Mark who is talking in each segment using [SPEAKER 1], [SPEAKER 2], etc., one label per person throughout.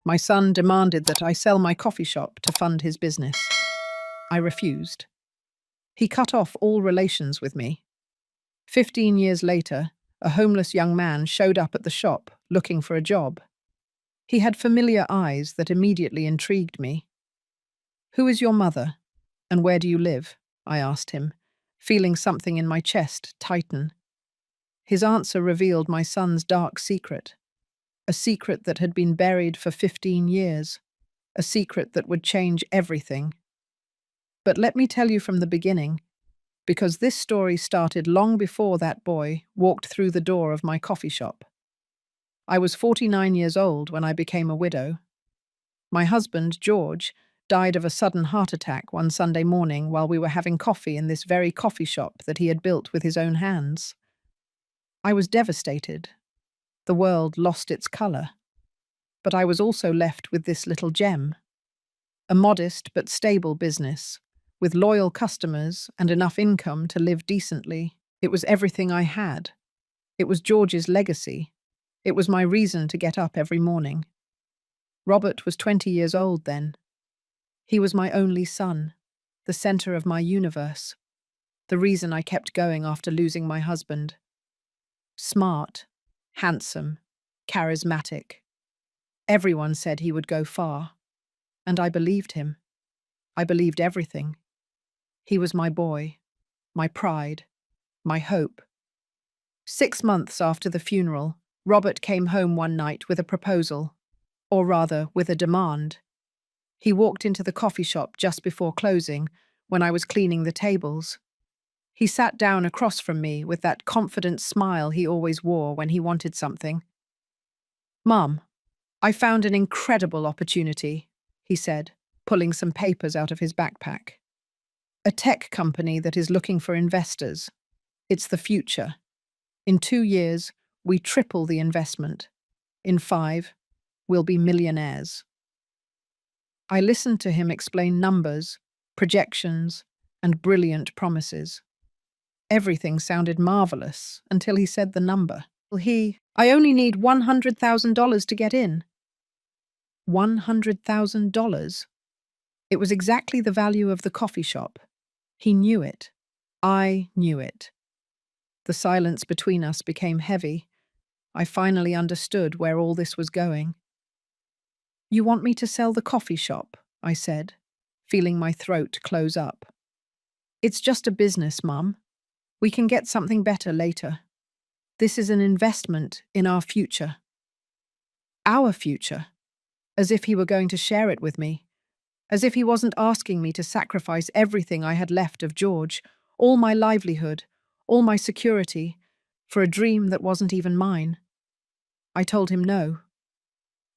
[SPEAKER 1] My son demanded that I sell my coffee shop to fund his business. I refused. He cut off all relations with me. 15 years later, a homeless young man showed up at the shop looking for a job. He had familiar eyes that immediately intrigued me. "Who is your mother, and where do you live?" I asked him, feeling something in my chest tighten. His answer revealed my son's dark secret, a secret that had been buried for 15 years, a secret that would change everything. But let me tell you from the beginning, because this story started long before that boy walked through the door of my coffee shop. I was 49 years old when I became a widow. My husband, George, died of a sudden heart attack one Sunday morning while we were having coffee in this very coffee shop that he had built with his own hands. I was devastated. The world lost its colour. But I was also left with this little gem. A modest but stable business, with loyal customers and enough income to live decently. It was everything I had. It was George's legacy. It was my reason to get up every morning. Robert was 20 years old then. He was my only son, the centre of my universe, the reason I kept going after losing my husband. Smart, handsome, charismatic. Everyone said he would go far, and I believed him. I believed everything. He was my boy, my pride, my hope. 6 months after the funeral, Robert came home one night with a proposal, or rather, with a demand. He walked into the coffee shop just before closing, when I was cleaning the tables. He sat down across from me with that confident smile he always wore when he wanted something. "Mum, I found an incredible opportunity," he said, pulling some papers out of his backpack. "A tech company that is looking for investors. It's the future. In 2 years, we triple the investment. In 5, we'll be millionaires." I listened to him explain numbers, projections, and brilliant promises. Everything sounded marvelous until he said the number. "I only need $100,000 to get in." $100,000? It was exactly the value of the coffee shop. He knew it. I knew it. The silence between us became heavy. I finally understood where all this was going. "You want me to sell the coffee shop?" I said, feeling my throat close up. "It's just a business, Mum. We can get something better later. This is an investment in our future." Our future? As if he were going to share it with me. As if he wasn't asking me to sacrifice everything I had left of George, all my livelihood, all my security, for a dream that wasn't even mine. I told him no.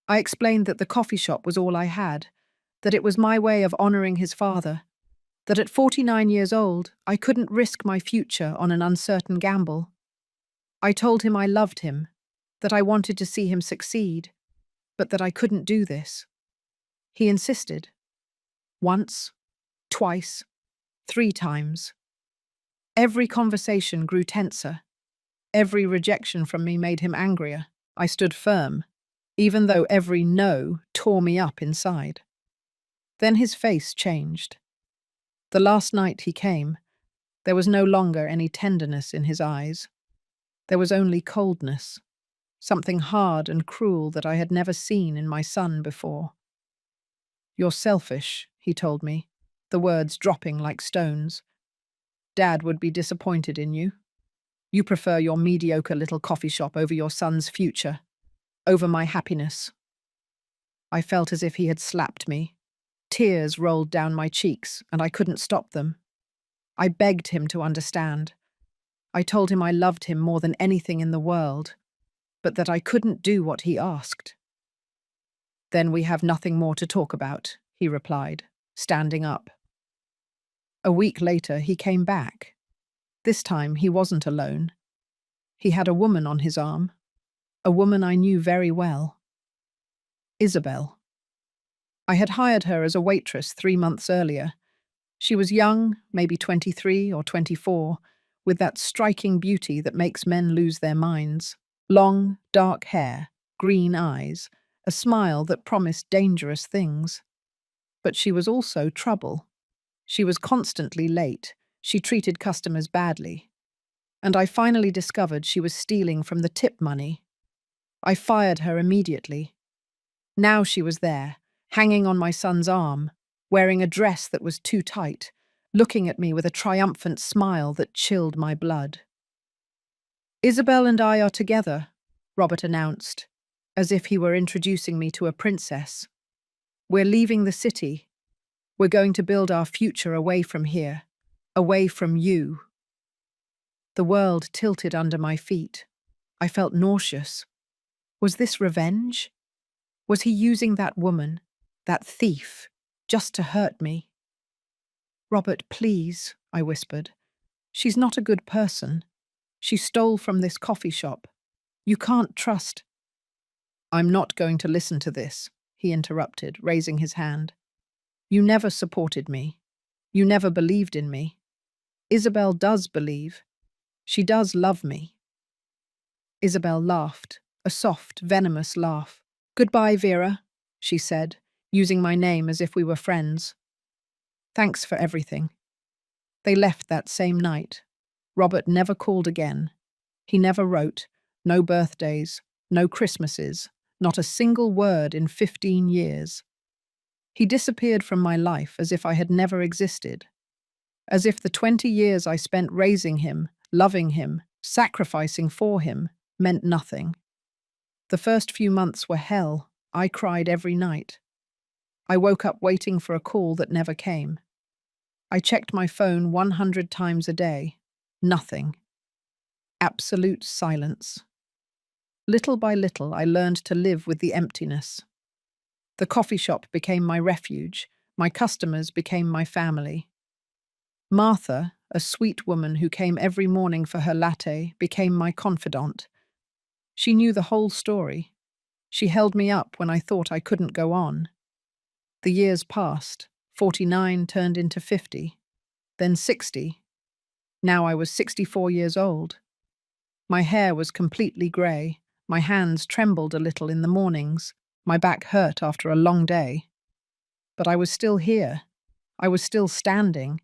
[SPEAKER 1] I explained that the coffee shop was all I had, that it was my way of honouring his father, that at 49 years old I couldn't risk my future on an uncertain gamble. I told him I loved him, that I wanted to see him succeed, but that I couldn't do this. He insisted. Once, twice, 3 times. Every conversation grew tenser. Every rejection from me made him angrier. I stood firm, even though every no tore me up inside. Then his face changed. The last night he came, there was no longer any tenderness in his eyes. There was only coldness, something hard and cruel that I had never seen in my son before. "You're selfish," he told me, the words dropping like stones. "Dad would be disappointed in you. You prefer your mediocre little coffee shop over your son's future, over my happiness." I felt as if he had slapped me. Tears rolled down my cheeks, and I couldn't stop them. I begged him to understand. I told him I loved him more than anything in the world, but that I couldn't do what he asked. "Then we have nothing more to talk about," he replied, standing up. A week later, he came back. This time, he wasn't alone. He had a woman on his arm, a woman I knew very well. Isabel. I had hired her as a waitress 3 months earlier. She was young, maybe 23 or 24, with that striking beauty that makes men lose their minds. Long, dark hair, green eyes, a smile that promised dangerous things. But she was also trouble. She was constantly late. She treated customers badly. And I finally discovered she was stealing from the tip money. I fired her immediately. Now she was there, hanging on my son's arm, wearing a dress that was too tight, looking at me with a triumphant smile that chilled my blood. "Isabel and I are together," Robert announced, as if he were introducing me to a princess. "We're leaving the city. We're going to build our future away from here, away from you." The world tilted under my feet. I felt nauseous. Was this revenge? Was he using that woman, that thief, just to hurt me? "Robert, please," I whispered. "She's not a good person. She stole from this coffee shop. You can't trust—" "I'm not going to listen to this," he interrupted, raising his hand. "You never supported me. You never believed in me. Isabel does believe. She does love me." Isabel laughed, a soft, venomous laugh. "Goodbye, Vera," she said, using my name as if we were friends. "Thanks for everything." They left that same night. Robert never called again. He never wrote, no birthdays, no Christmases, not a single word in 15 years. He disappeared from my life as if I had never existed. As if the 20 years I spent raising him, loving him, sacrificing for him, meant nothing. The first few months were hell. I cried every night. I woke up waiting for a call that never came. I checked my phone 100 times a day. Nothing. Absolute silence. Little by little, I learned to live with the emptiness. The coffee shop became my refuge. My customers became my family. Martha, a sweet woman who came every morning for her latte, became my confidant. She knew the whole story. She held me up when I thought I couldn't go on. The years passed. 49 turned into 50, then 60. Now I was 64 years old. My hair was completely grey. My hands trembled a little in the mornings. My back hurt after a long day. But I was still here. I was still standing.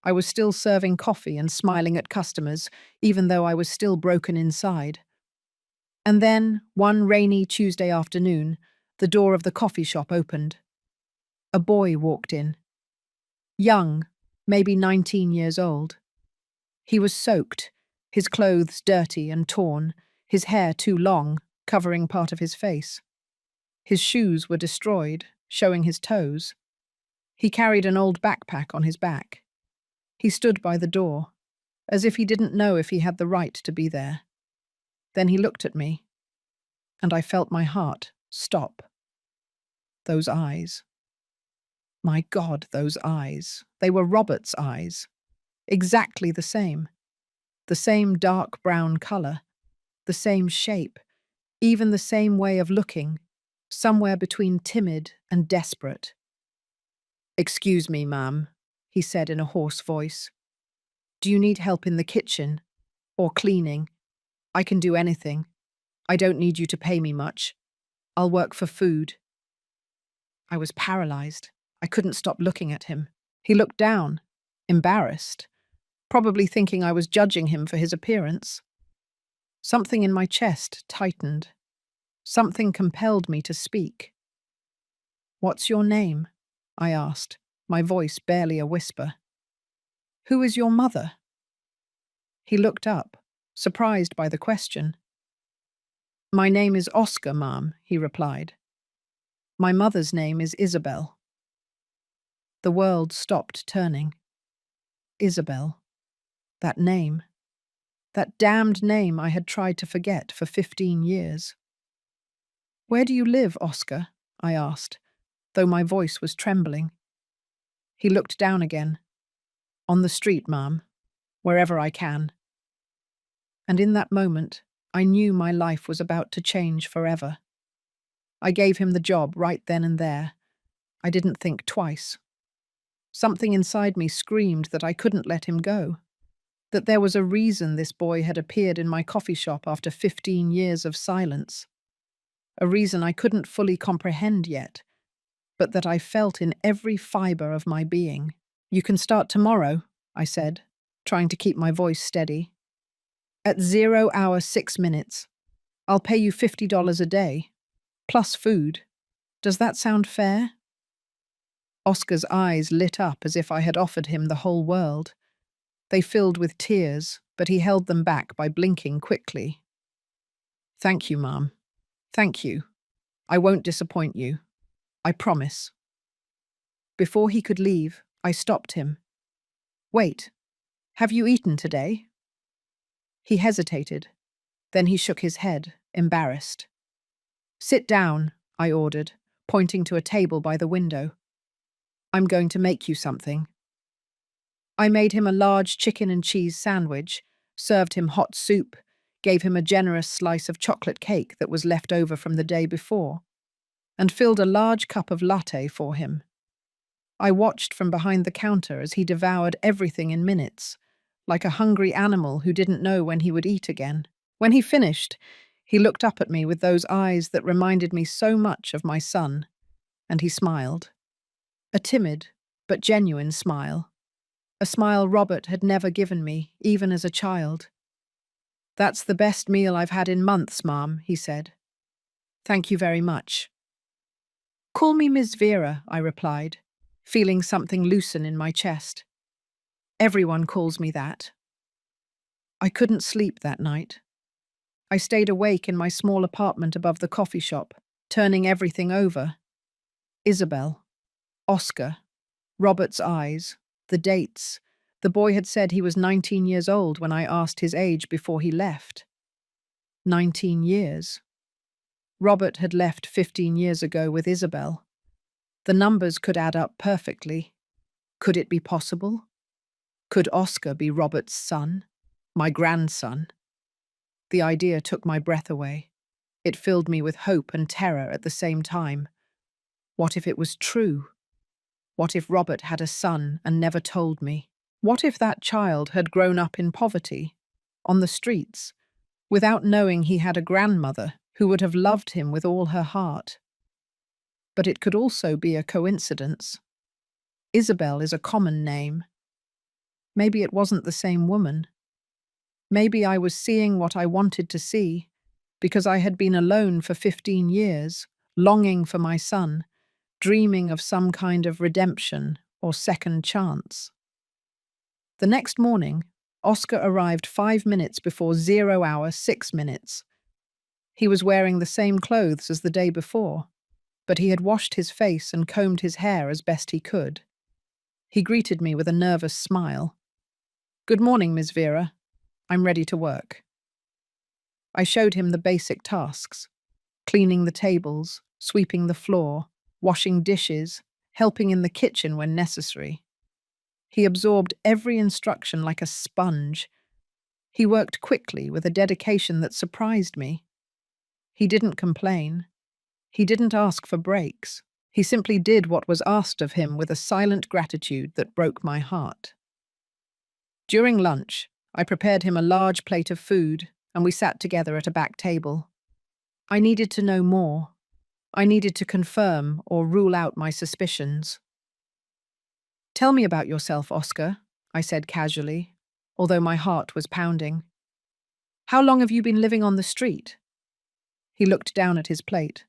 [SPEAKER 1] I was still serving coffee and smiling at customers, even though I was still broken inside. And then, one rainy Tuesday afternoon, the door of the coffee shop opened. A boy walked in. Young, maybe 19 years old. He was soaked, his clothes dirty and torn, his hair too long, covering part of his face. His shoes were destroyed, showing his toes. He carried an old backpack on his back. He stood by the door, as if he didn't know if he had the right to be there. Then he looked at me, and I felt my heart stop. Those eyes. My God, those eyes. They were Robert's eyes. Exactly the same. The same dark brown color. The same shape. Even the same way of looking. Somewhere between timid and desperate. "Excuse me, ma'am," he said in a hoarse voice. "Do you need help in the kitchen? Or cleaning? I can do anything. I don't need you to pay me much. I'll work for food." I was paralyzed. I couldn't stop looking at him. He looked down, embarrassed, probably thinking I was judging him for his appearance. Something in my chest tightened. Something compelled me to speak. "What's your name?" I asked, my voice barely a whisper. "Who is your mother?" He looked up, surprised by the question. "My name is Oscar, ma'am," he replied. "My mother's name is Isabel." The world stopped turning. Isabel. That name. That damned name I had tried to forget for 15 years. "Where do you live, Oscar?" I asked, though my voice was trembling. He looked down again. "On the street, ma'am. Wherever I can." And in that moment, I knew my life was about to change forever. I gave him the job right then and there. I didn't think twice. Something inside me screamed that I couldn't let him go, that there was a reason this boy had appeared in my coffee shop after 15 years of silence. a reason I couldn't fully comprehend yet, but that I felt in every fibre of my being. "You can start tomorrow," I said, trying to keep my voice steady. "At 0 hour 6 minutes. I'll pay you $50 a day, plus food. Does that sound fair?" Oscar's eyes lit up as if I had offered him the whole world. They filled with tears, but he held them back by blinking quickly. "Thank you, Mom. Thank you. I won't disappoint you. I promise." Before he could leave, I stopped him. "Wait, have you eaten today?" He hesitated. Then he shook his head, embarrassed. "Sit down," I ordered, pointing to a table by the window. "I'm going to make you something." I made him a large chicken and cheese sandwich, served him hot soup, gave him a generous slice of chocolate cake that was left over from the day before, and filled a large cup of latte for him. I watched from behind the counter as he devoured everything in minutes, like a hungry animal who didn't know when he would eat again. When he finished, he looked up at me with those eyes that reminded me so much of my son, and he smiled. A timid, but genuine smile. A smile Robert had never given me, even as a child. "That's the best meal I've had in months, Mom," he said. "Thank you very much." "Call me Ms. Vera," I replied, feeling something loosen in my chest. "Everyone calls me that." I couldn't sleep that night. I stayed awake in my small apartment above the coffee shop, turning everything over. Isabel, Oscar, Robert's eyes, the dates. The boy had said he was 19 years old when I asked his age before he left. 19 years. Robert had left 15 years ago with Isabel. The numbers could add up perfectly. Could it be possible? Could Oscar be Robert's son? My grandson? The idea took my breath away. It filled me with hope and terror at the same time. What if it was true? What if Robert had a son and never told me? What if that child had grown up in poverty, on the streets, without knowing he had a grandmother who would have loved him with all her heart? But it could also be a coincidence. Isabel is a common name. Maybe it wasn't the same woman. Maybe I was seeing what I wanted to see, because I had been alone for 15 years, longing for my son, dreaming of some kind of redemption or second chance. The next morning, Oscar arrived 5 minutes before 0 hour 6 minutes. He was wearing the same clothes as the day before, but he had washed his face and combed his hair as best he could. He greeted me with a nervous smile. "Good morning, Ms. Vera. I'm ready to work." I showed him the basic tasks: cleaning the tables, sweeping the floor, washing dishes, helping in the kitchen when necessary. He absorbed every instruction like a sponge. He worked quickly with a dedication that surprised me. He didn't complain. He didn't ask for breaks. He simply did what was asked of him with a silent gratitude that broke my heart. During lunch, I prepared him a large plate of food, and we sat together at a back table. I needed to know more. I needed to confirm or rule out my suspicions. "Tell me about yourself, Oscar," I said casually, although my heart was pounding. "How long have you been living on the street?" He looked down at his plate.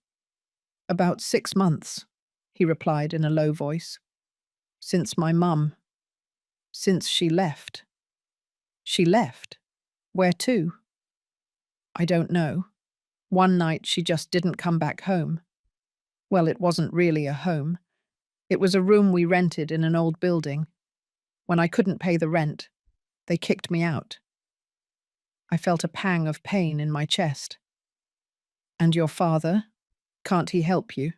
[SPEAKER 1] "About 6 months," he replied in a low voice. "Since my mum. Since she left." "She left? Where to?" "I don't know. One night she just didn't come back home. Well, it wasn't really a home. It was a room we rented in an old building. When I couldn't pay the rent, they kicked me out." I felt a pang of pain in my chest. "And your father? Can't he help you?"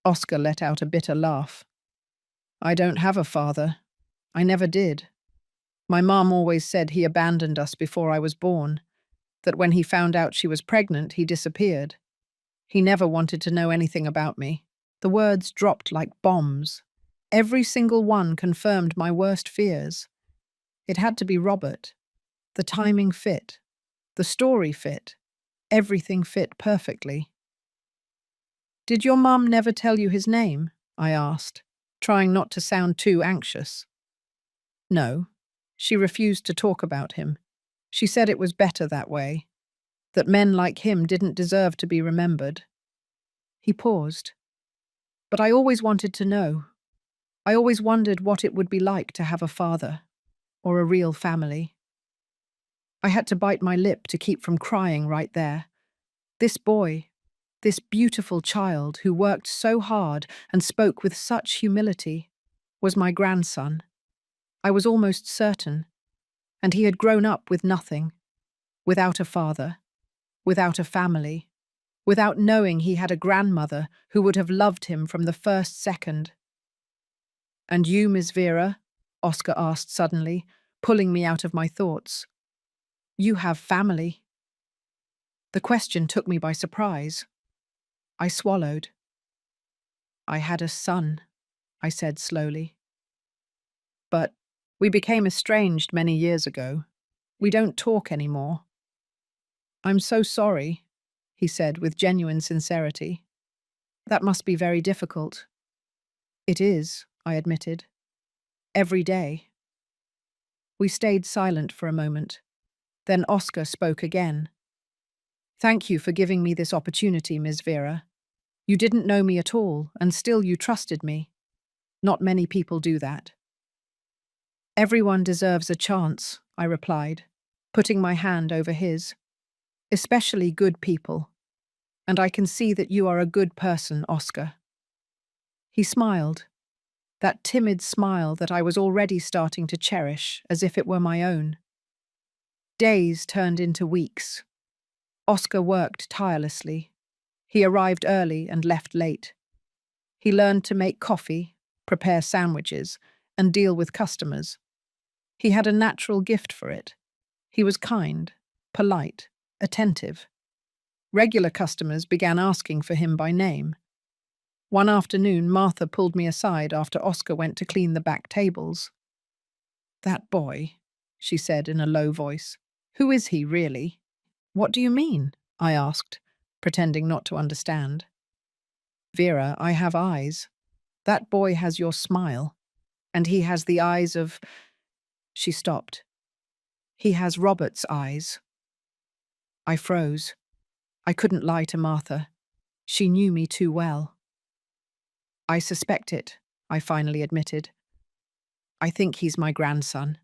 [SPEAKER 1] Oscar let out a bitter laugh. "I don't have a father. I never did. My mom always said he abandoned us before I was born, that when he found out she was pregnant, he disappeared. He never wanted to know anything about me." The words dropped like bombs. Every single one confirmed my worst fears. It had to be Robert. The timing fit. The story fit. Everything fit perfectly. Did your mum never tell you his name? I asked, trying not to sound too anxious. No. She refused to talk about him. She said it was better that way, that men like him didn't deserve to be remembered. He paused. But I always wanted to know. I always wondered what it would be like to have a father, or a real family. I had to bite my lip to keep from crying right there. This boy, this beautiful child who worked so hard and spoke with such humility, was my grandson. I was almost certain. And he had grown up with nothing, without a father, without a family, without knowing he had a grandmother who would have loved him from the first second. And you, Miss Vera? Oscar asked suddenly, pulling me out of my thoughts. You have family. The question took me by surprise. I swallowed. I had a son, I said slowly. But we became estranged many years ago. We don't talk anymore. I'm so sorry, he said with genuine sincerity. That must be very difficult. It is, I admitted. Every day. We stayed silent for a moment. Then Oscar spoke again. Thank you for giving me this opportunity, Ms. Vera. You didn't know me at all, and still you trusted me. Not many people do that. Everyone deserves a chance, I replied, putting my hand over his. Especially good people. And I can see that you are a good person, Oscar. He smiled, that timid smile that I was already starting to cherish as if it were my own. Days turned into weeks. Oscar worked tirelessly. He arrived early and left late. He learned to make coffee, prepare sandwiches, and deal with customers. He had a natural gift for it. He was kind, polite, attentive. Regular customers began asking for him by name. One afternoon, Martha pulled me aside after Oscar went to clean the back tables. That boy, she said in a low voice. Who is he, really? What do you mean? I asked, pretending not to understand. Vera, I have eyes. That boy has your smile. And he has the eyes of… She stopped. He has Robert's eyes. I froze. I couldn't lie to Martha. She knew me too well. I suspect it, I finally admitted. I think he's my grandson.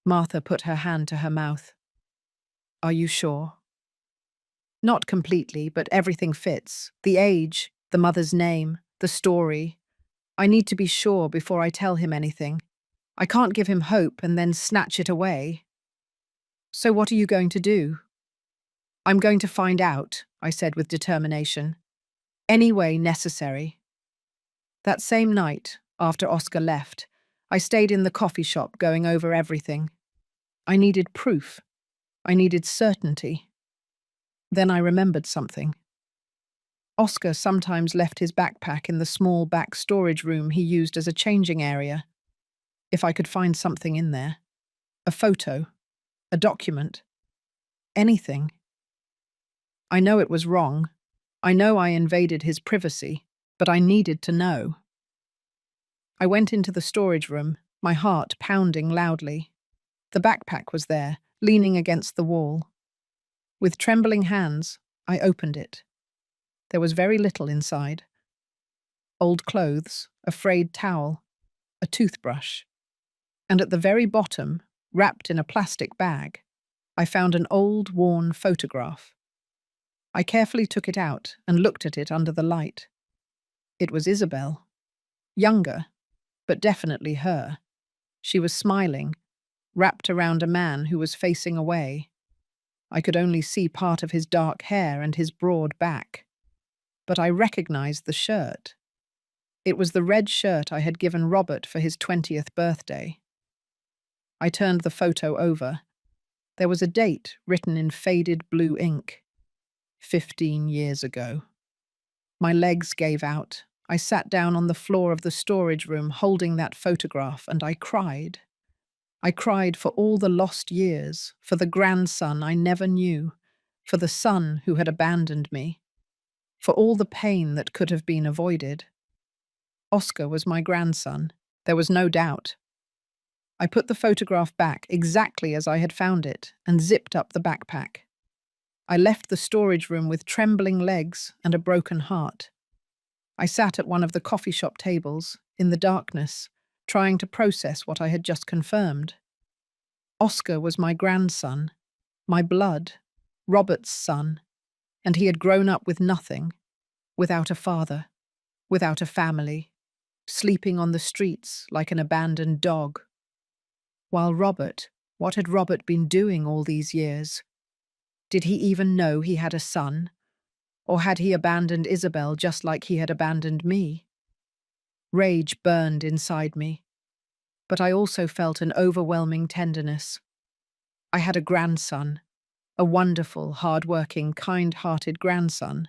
[SPEAKER 1] Martha put her hand to her mouth. Are you sure? Not completely, but everything fits. The age, the mother's name, the story. I need to be sure before I tell him anything. I can't give him hope and then snatch it away. So what are you going to do? I'm going to find out, I said with determination. Any way necessary. That same night, after Oscar left, I stayed in the coffee shop going over everything. I needed proof. I needed certainty. Then I remembered something. Oscar sometimes left his backpack in the small back storage room he used as a changing area. If I could find something in there. A photo. A document. Anything. I know it was wrong. I know I invaded his privacy, but I needed to know. I went into the storage room, my heart pounding loudly. The backpack was there, leaning against the wall. With trembling hands, I opened it. There was very little inside. Old clothes, a frayed towel, a toothbrush. And at the very bottom, wrapped in a plastic bag, I found an old, worn photograph. I carefully took it out and looked at it under the light. It was Isabel. Younger, but definitely her. She was smiling, wrapped around a man who was facing away. I could only see part of his dark hair and his broad back. But I recognized the shirt. It was the red shirt I had given Robert for his 20th birthday. I turned the photo over. There was a date written in faded blue ink. 15 years ago. My legs gave out. I sat down on the floor of the storage room holding that photograph, and I cried. I cried for all the lost years, for the grandson I never knew, for the son who had abandoned me. for all the pain that could have been avoided. Oscar was my grandson. There was no doubt. I put the photograph back exactly as I had found it and zipped up the backpack. I left the storage room with trembling legs and a broken heart. I sat at one of the coffee shop tables, in the darkness, trying to process what I had just confirmed. Oscar was my grandson, my blood, Robert's son, and he had grown up with nothing, without a father, without a family, sleeping on the streets like an abandoned dog. While Robert, what had Robert been doing all these years? Did he even know he had a son? Or had he abandoned Isabel just like he had abandoned me? Rage burned inside me, but I also felt an overwhelming tenderness. I had a grandson, a wonderful, hard-working, kind-hearted grandson.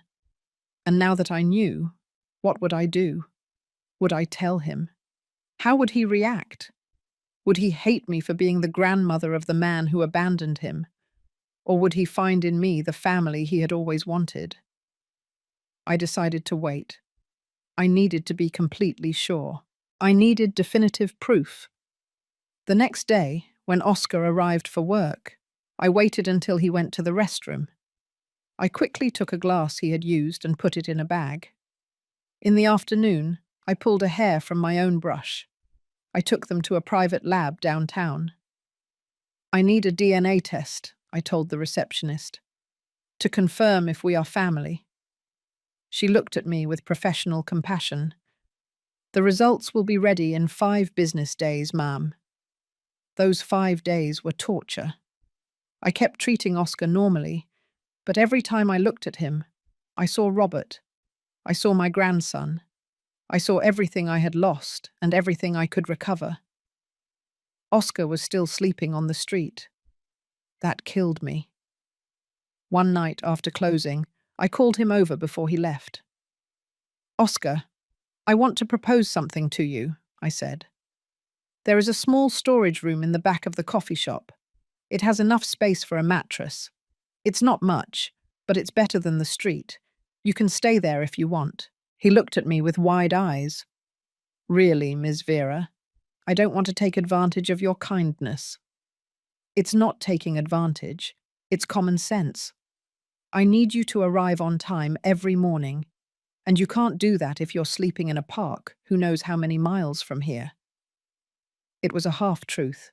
[SPEAKER 1] And now that I knew, what would I do? Would I tell him? How would he react? Would he hate me for being the grandmother of the man who abandoned him? Or would he find in me the family he had always wanted? I decided to wait. I needed to be completely sure. I needed definitive proof. The next day, when Oscar arrived for work, I waited until he went to the restroom. I quickly took a glass he had used and put it in a bag. In the afternoon, I pulled a hair from my own brush. I took them to a private lab downtown. I need a DNA test, I told the receptionist, to confirm if we are family. She looked at me with professional compassion. The results will be ready in 5 business days, ma'am. Those 5 days were torture. I kept treating Oscar normally, but every time I looked at him, I saw Robert. I saw my grandson. I saw everything I had lost and everything I could recover. Oscar was still sleeping on the street. That killed me. One night after closing, I called him over before he left. "Oscar, I want to propose something to you," I said. "There is a small storage room in the back of the coffee shop. It has enough space for a mattress. It's not much, but it's better than the street. You can stay there if you want." He looked at me with wide eyes. "Really, Miss Vera, I don't want to take advantage of your kindness." "It's not taking advantage. It's common sense. I need you to arrive on time every morning, and you can't do that if you're sleeping in a park who knows how many miles from here." It was a half-truth.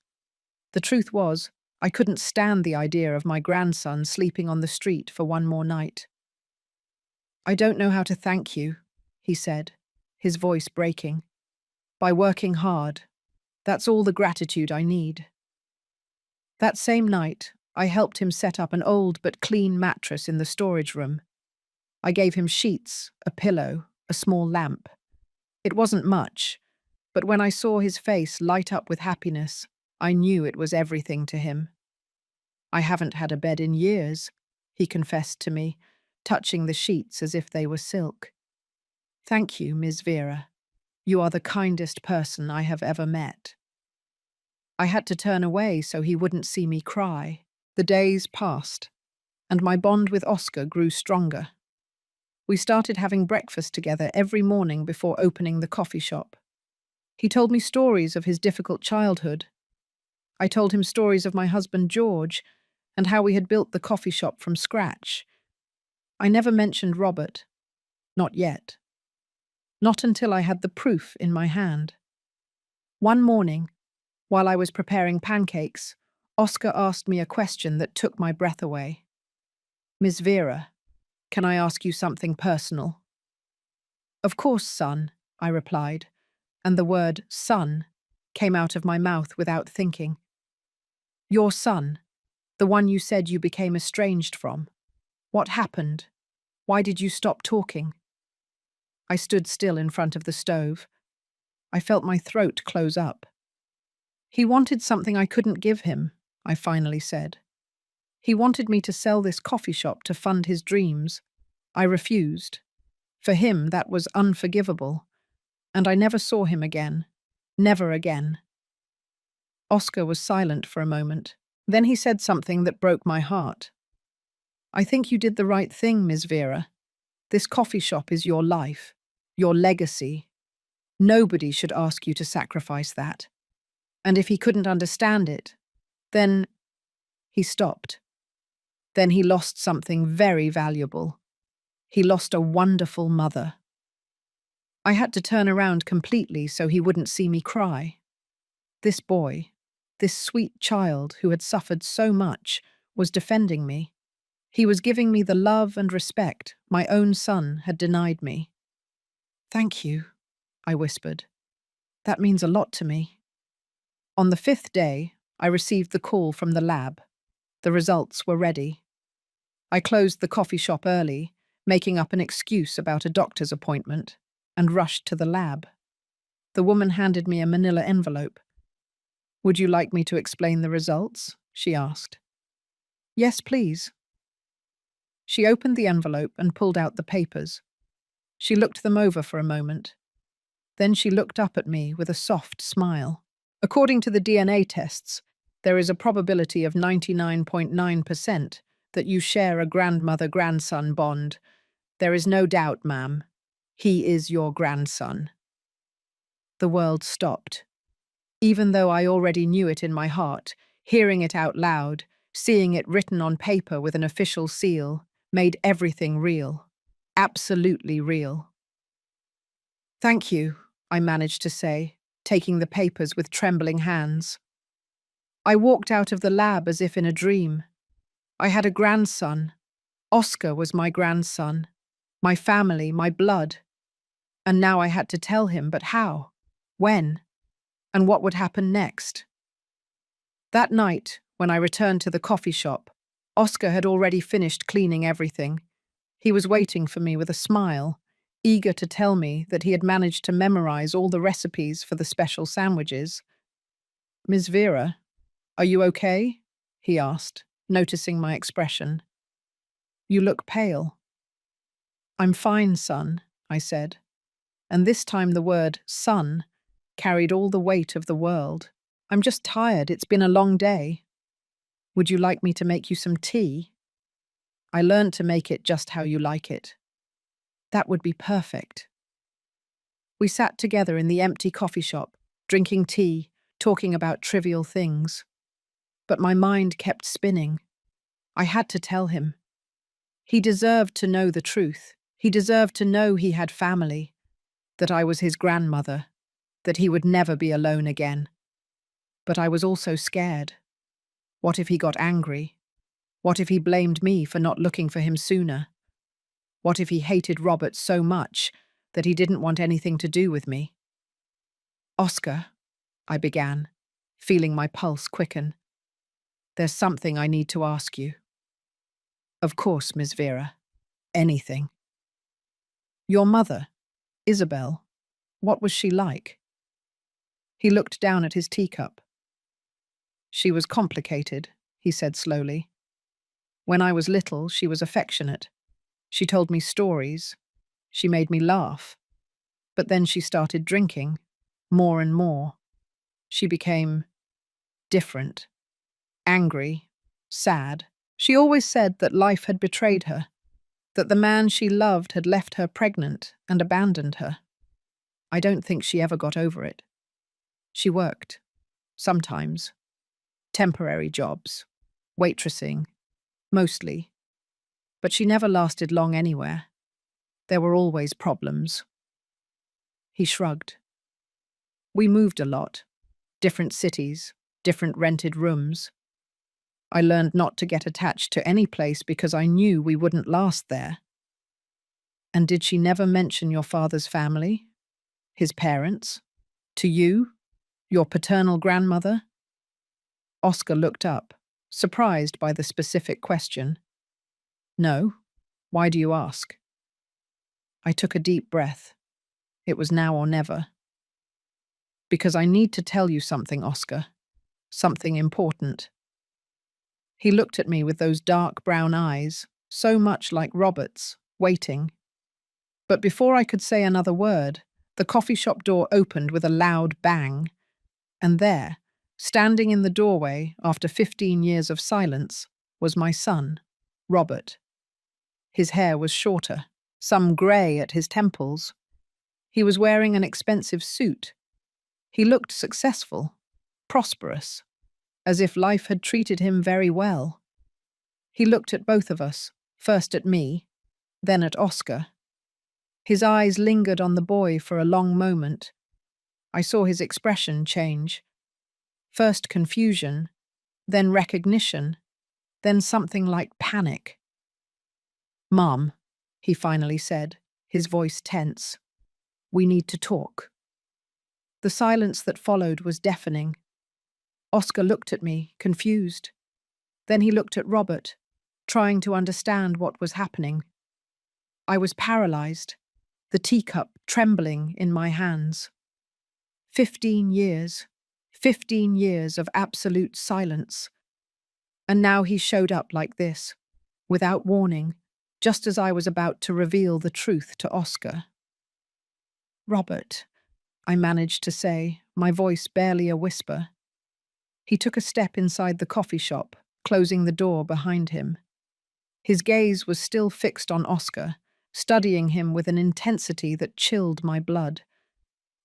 [SPEAKER 1] The truth was, I couldn't stand the idea of my grandson sleeping on the street for one more night. "I don't know how to thank you," he said, his voice breaking. "By working hard. That's all the gratitude I need." That same night, I helped him set up an old but clean mattress in the storage room. I gave him sheets, a pillow, a small lamp. It wasn't much, but when I saw his face light up with happiness, I knew it was everything to him. "I haven't had a bed in years," he confessed to me, touching the sheets as if they were silk. "Thank you, Miss Vera. You are the kindest person I have ever met." I had to turn away so he wouldn't see me cry. The days passed, and my bond with Oscar grew stronger. We started having breakfast together every morning before opening the coffee shop. He told me stories of his difficult childhood. I told him stories of my husband George and how we had built the coffee shop from scratch. I never mentioned Robert. Not yet. Not until I had the proof in my hand. One morning, while I was preparing pancakes, Oscar asked me a question that took my breath away. "Miss Vera, can I ask you something personal?" "Of course, son," I replied, and the word son came out of my mouth without thinking. "Your son, the one you said you became estranged from. What happened? Why did you stop talking?" I stood still in front of the stove. I felt my throat close up. "He wanted something I couldn't give him," I finally said. "He wanted me to sell this coffee shop to fund his dreams. I refused. For him, that was unforgivable. And I never saw him again. Never again." Oscar was silent for a moment. Then he said something that broke my heart. "I think you did the right thing, Miss Vera. This coffee shop is your life, your legacy. Nobody should ask you to sacrifice that. And if he couldn't understand it, then he stopped. Then he lost something very valuable. He lost a wonderful mother. I had to turn around completely so he wouldn't see me cry. This boy, this sweet child who had suffered so much, was defending me. He was giving me the love and respect my own son had denied me. "Thank you," I whispered. "That means a lot to me." On the 5th day, I received the call from the lab. The results were ready. I closed the coffee shop early, making up an excuse about a doctor's appointment, and rushed to the lab. The woman handed me a manila envelope. "Would you like me to explain the results?" she asked. "Yes, please." She opened the envelope and pulled out the papers. She looked them over for a moment. Then she looked up at me with a soft smile. "According to the DNA tests, there is a probability of 99.9% that you share a grandmother-grandson bond. There is no doubt, ma'am. He is your grandson." The world stopped. Even though I already knew it in my heart, hearing it out loud, seeing it written on paper with an official seal, made everything real. Absolutely real. "Thank you," I managed to say, taking the papers with trembling hands. I walked out of the lab as if in a dream. I had a grandson. Oscar was my grandson. My family, my blood. And now I had to tell him, but how? When? And what would happen next? That night, when I returned to the coffee shop, Oscar had already finished cleaning everything. He was waiting for me with a smile, eager to tell me that he had managed to memorize all the recipes for the special sandwiches. "Ms. Vera, are you okay?" he asked, noticing my expression. "You look pale." "I'm fine, son," I said, and this time the word son carried all the weight of the world. "I'm just tired, it's been a long day. Would you like me to make you some tea? I learned to make it just how you like it." "That would be perfect." We sat together in the empty coffee shop, drinking tea, talking about trivial things. But my mind kept spinning. I had to tell him. He deserved to know the truth. He deserved to know he had family, that I was his grandmother, that he would never be alone again. But I was also scared. What if he got angry? What if he blamed me for not looking for him sooner? What if he hated Robert so much that he didn't want anything to do with me? "Oscar," I began, feeling my pulse quicken. "There's something I need to ask you." "Of course, Miss Vera. Anything." "Your mother, Isabel, what was she like?" He looked down at his teacup. "She was complicated," he said slowly. "When I was little, she was affectionate. She told me stories. She made me laugh. But then she started drinking, more and more. She became different, angry, sad. She always said that life had betrayed her, that the man she loved had left her pregnant and abandoned her. I don't think she ever got over it. She worked, sometimes, temporary jobs, waitressing, mostly. But she never lasted long anywhere. There were always problems." He shrugged. "We moved a lot. Different cities, different rented rooms. I learned not to get attached to any place because I knew we wouldn't last there." "And did she never mention your father's family? His parents? To you? Your paternal grandmother?" Oscar looked up, surprised by the specific question. "No. Why do you ask?" I took a deep breath. It was now or never. "Because I need to tell you something, Oscar. Something important." He looked at me with those dark brown eyes, so much like Robert's, waiting. But before I could say another word, the coffee shop door opened with a loud bang. And there, standing in the doorway after 15 years of silence, was my son, Robert. His hair was shorter, some grey at his temples. He was wearing an expensive suit. He looked successful, prosperous, as if life had treated him very well. He looked at both of us, first at me, then at Oscar. His eyes lingered on the boy for a long moment. I saw his expression change. First confusion, then recognition, then something like panic. "Mum," he finally said, his voice tense. "We need to talk." The silence that followed was deafening. Oscar looked at me, confused. Then he looked at Robert, trying to understand what was happening. I was paralyzed, the teacup trembling in my hands. 15 years, 15 years of absolute silence. And now he showed up like this, without warning, just as I was about to reveal the truth to Oscar. "Robert," I managed to say, my voice barely a whisper. He took a step inside the coffee shop, closing the door behind him. His gaze was still fixed on Oscar, studying him with an intensity that chilled my blood.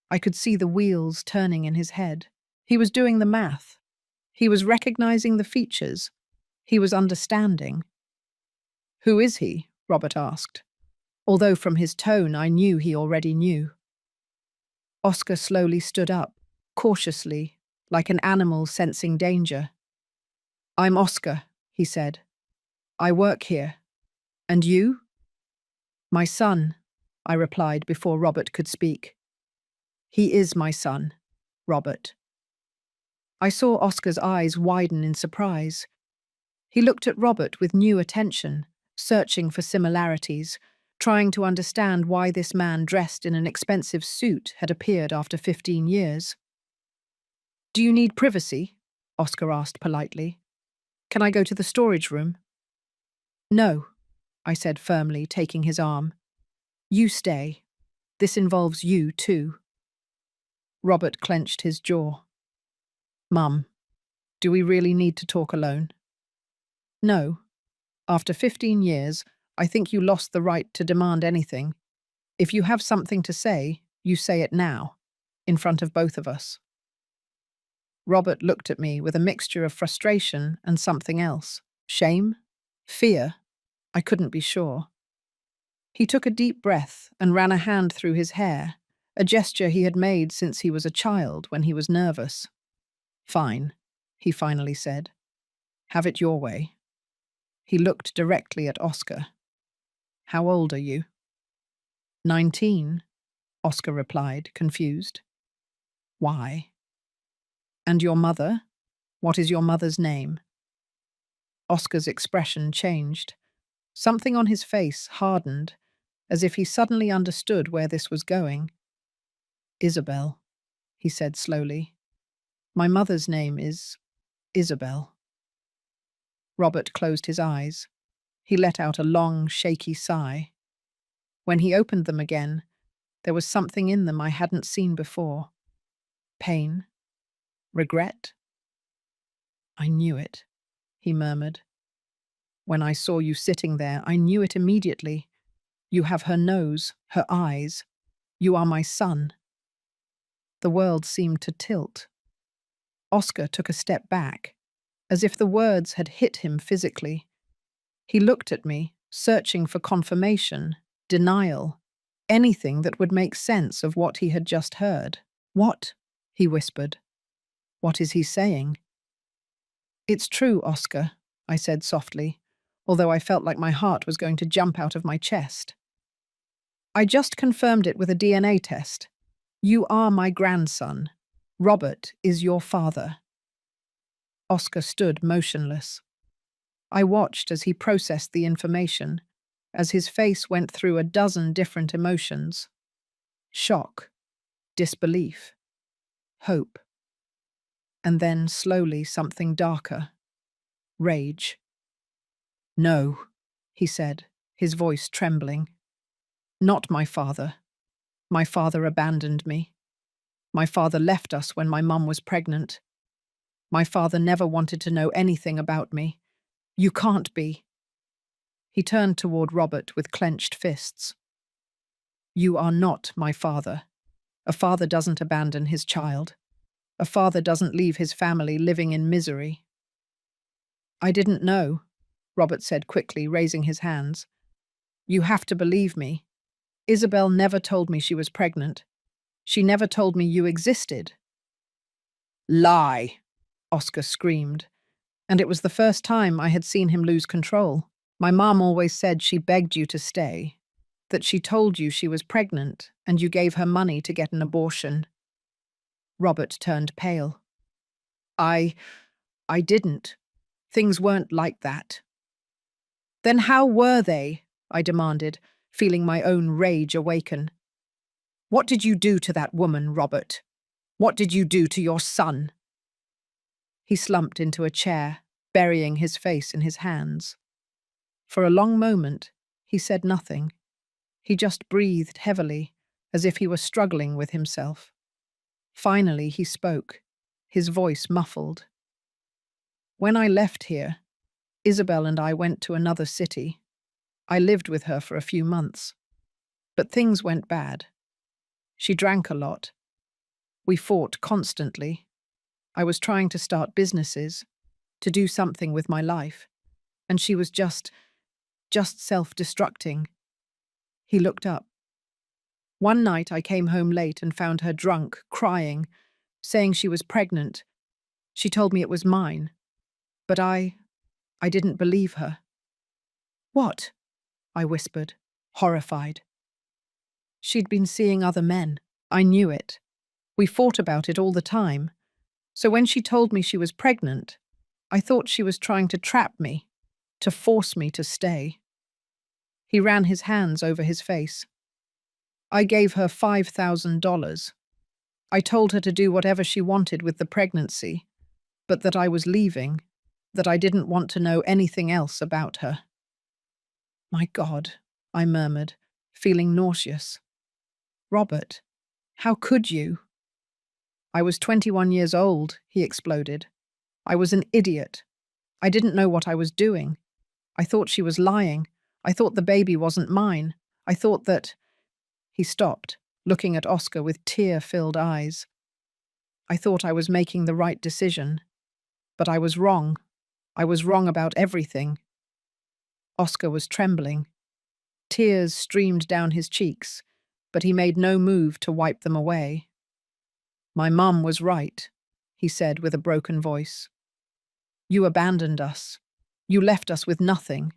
[SPEAKER 1] I could see the wheels turning in his head. He was doing the math. He was recognizing the features. He was understanding. "Who is he?" Robert asked, although from his tone I knew he already knew. Oscar slowly stood up, cautiously, like an animal sensing danger. "I'm Oscar," he said. "I work here. And you?" "My son," I replied before Robert could speak. "He is my son, Robert." I saw Oscar's eyes widen in surprise. He looked at Robert with new attention, searching for similarities, trying to understand why this man dressed in an expensive suit had appeared after 15 years. "Do you need privacy?" Oscar asked politely. "Can I go to the storage room?" "No," I said firmly, taking his arm. "You stay. This involves you, too." Robert clenched his jaw. "Mum, do we really need to talk alone?" "No. After 15 years, I think you lost the right to demand anything. If you have something to say, you say it now, in front of both of us." Robert looked at me with a mixture of frustration and something else. Shame? Fear? I couldn't be sure. He took a deep breath and ran a hand through his hair, a gesture he had made since he was a child when he was nervous. "Fine," he finally said. "Have it your way." He looked directly at Oscar. "How old are you?" 19, Oscar replied, confused. "Why?" "And your mother? What is your mother's name?" Oscar's expression changed. Something on his face hardened, as if he suddenly understood where this was going. "Isabel," he said slowly. "My mother's name is Isabel." Robert closed his eyes. He let out a long, shaky sigh. When he opened them again, there was something in them I hadn't seen before. Pain? Regret? "I knew it," he murmured. "When I saw you sitting there, I knew it immediately. You have her nose, her eyes. You are my son." The world seemed to tilt. Oscar took a step back, as if the words had hit him physically. He looked at me, searching for confirmation, denial, anything that would make sense of what he had just heard. "What?" he whispered. "What is he saying?" "It's true, Oscar," I said softly, although I felt like my heart was going to jump out of my chest. "I just confirmed it with a DNA test. You are my grandson. Robert is your father." Oscar stood motionless. I watched as he processed the information, as his face went through a dozen different emotions. Shock, disbelief, hope. And then, slowly, something darker. Rage. "No," he said, his voice trembling. "Not my father. My father abandoned me. My father left us when my mum was pregnant. My father never wanted to know anything about me. You can't be." He turned toward Robert with clenched fists. You are not my father. A father doesn't abandon his child. A father doesn't leave his family living in misery. I didn't know, Robert said quickly, raising his hands. You have to believe me. Isabel never told me she was pregnant. She never told me you existed. Lie, Oscar screamed, and it was the first time I had seen him lose control. My mom always said she begged you to stay, that she told you she was pregnant and you gave her money to get an abortion. Robert turned pale. I didn't. Things weren't like that. Then how were they? I demanded, feeling my own rage awaken. What did you do to that woman, Robert? What did you do to your son? He slumped into a chair, burying his face in his hands. For a long moment, he said nothing. He just breathed heavily, as if he were struggling with himself. Finally, he spoke, his voice muffled. When I left here, Isabel and I went to another city. I lived with her for a few months. But things went bad. She drank a lot. We fought constantly. I was trying to start businesses, to do something with my life, and she was just self-destructing. He looked up. One night I came home late and found her drunk, crying, saying she was pregnant. She told me it was mine, but I didn't believe her. What? I whispered, horrified. She'd been seeing other men. I knew it. We fought about it all the time. So when she told me she was pregnant, I thought she was trying to trap me, to force me to stay. He ran his hands over his face. I gave her $5,000. I told her to do whatever she wanted with the pregnancy, but that I was leaving, that I didn't want to know anything else about her. My God, I murmured, feeling nauseous. Robert, how could you? I was 21 years old, he exploded. I was an idiot. I didn't know what I was doing. I thought she was lying. I thought the baby wasn't mine. I thought that... He stopped, looking at Oscar with tear-filled eyes. I thought I was making the right decision. But I was wrong. I was wrong about everything. Oscar was trembling. Tears streamed down his cheeks, but he made no move to wipe them away. My mum was right, he said with a broken voice. You abandoned us. You left us with nothing.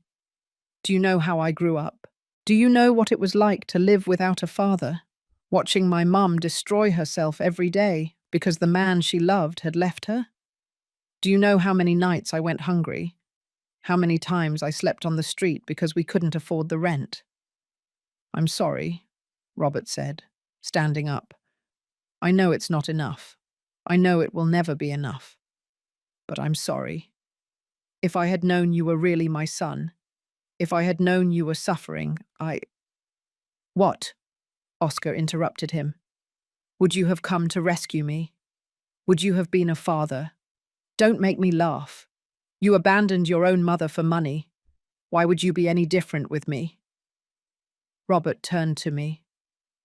[SPEAKER 1] Do you know how I grew up? Do you know what it was like to live without a father, watching my mum destroy herself every day because the man she loved had left her? Do you know how many nights I went hungry? How many times I slept on the street because we couldn't afford the rent? I'm sorry, Robert said, standing up. I know it's not enough. I know it will never be enough. But I'm sorry. If I had known you were really my son, if I had known you were suffering, What? Oscar interrupted him. Would you have come to rescue me? Would you have been a father? Don't make me laugh. You abandoned your own mother for money. Why would you be any different with me? Robert turned to me,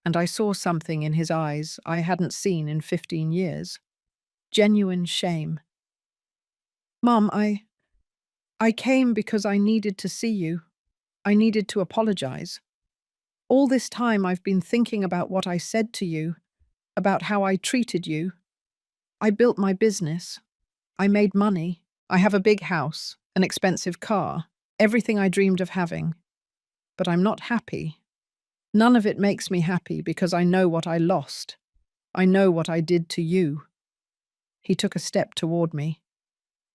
[SPEAKER 1] and I saw something in his eyes I hadn't seen in 15 years. Genuine shame. Mom, I came because I needed to see you. I needed to apologize. All this time I've been thinking about what I said to you, about how I treated you. I built my business. I made money. I have a big house, an expensive car, everything I dreamed of having. But I'm not happy. None of it makes me happy because I know what I lost. I know what I did to you. He took a step toward me.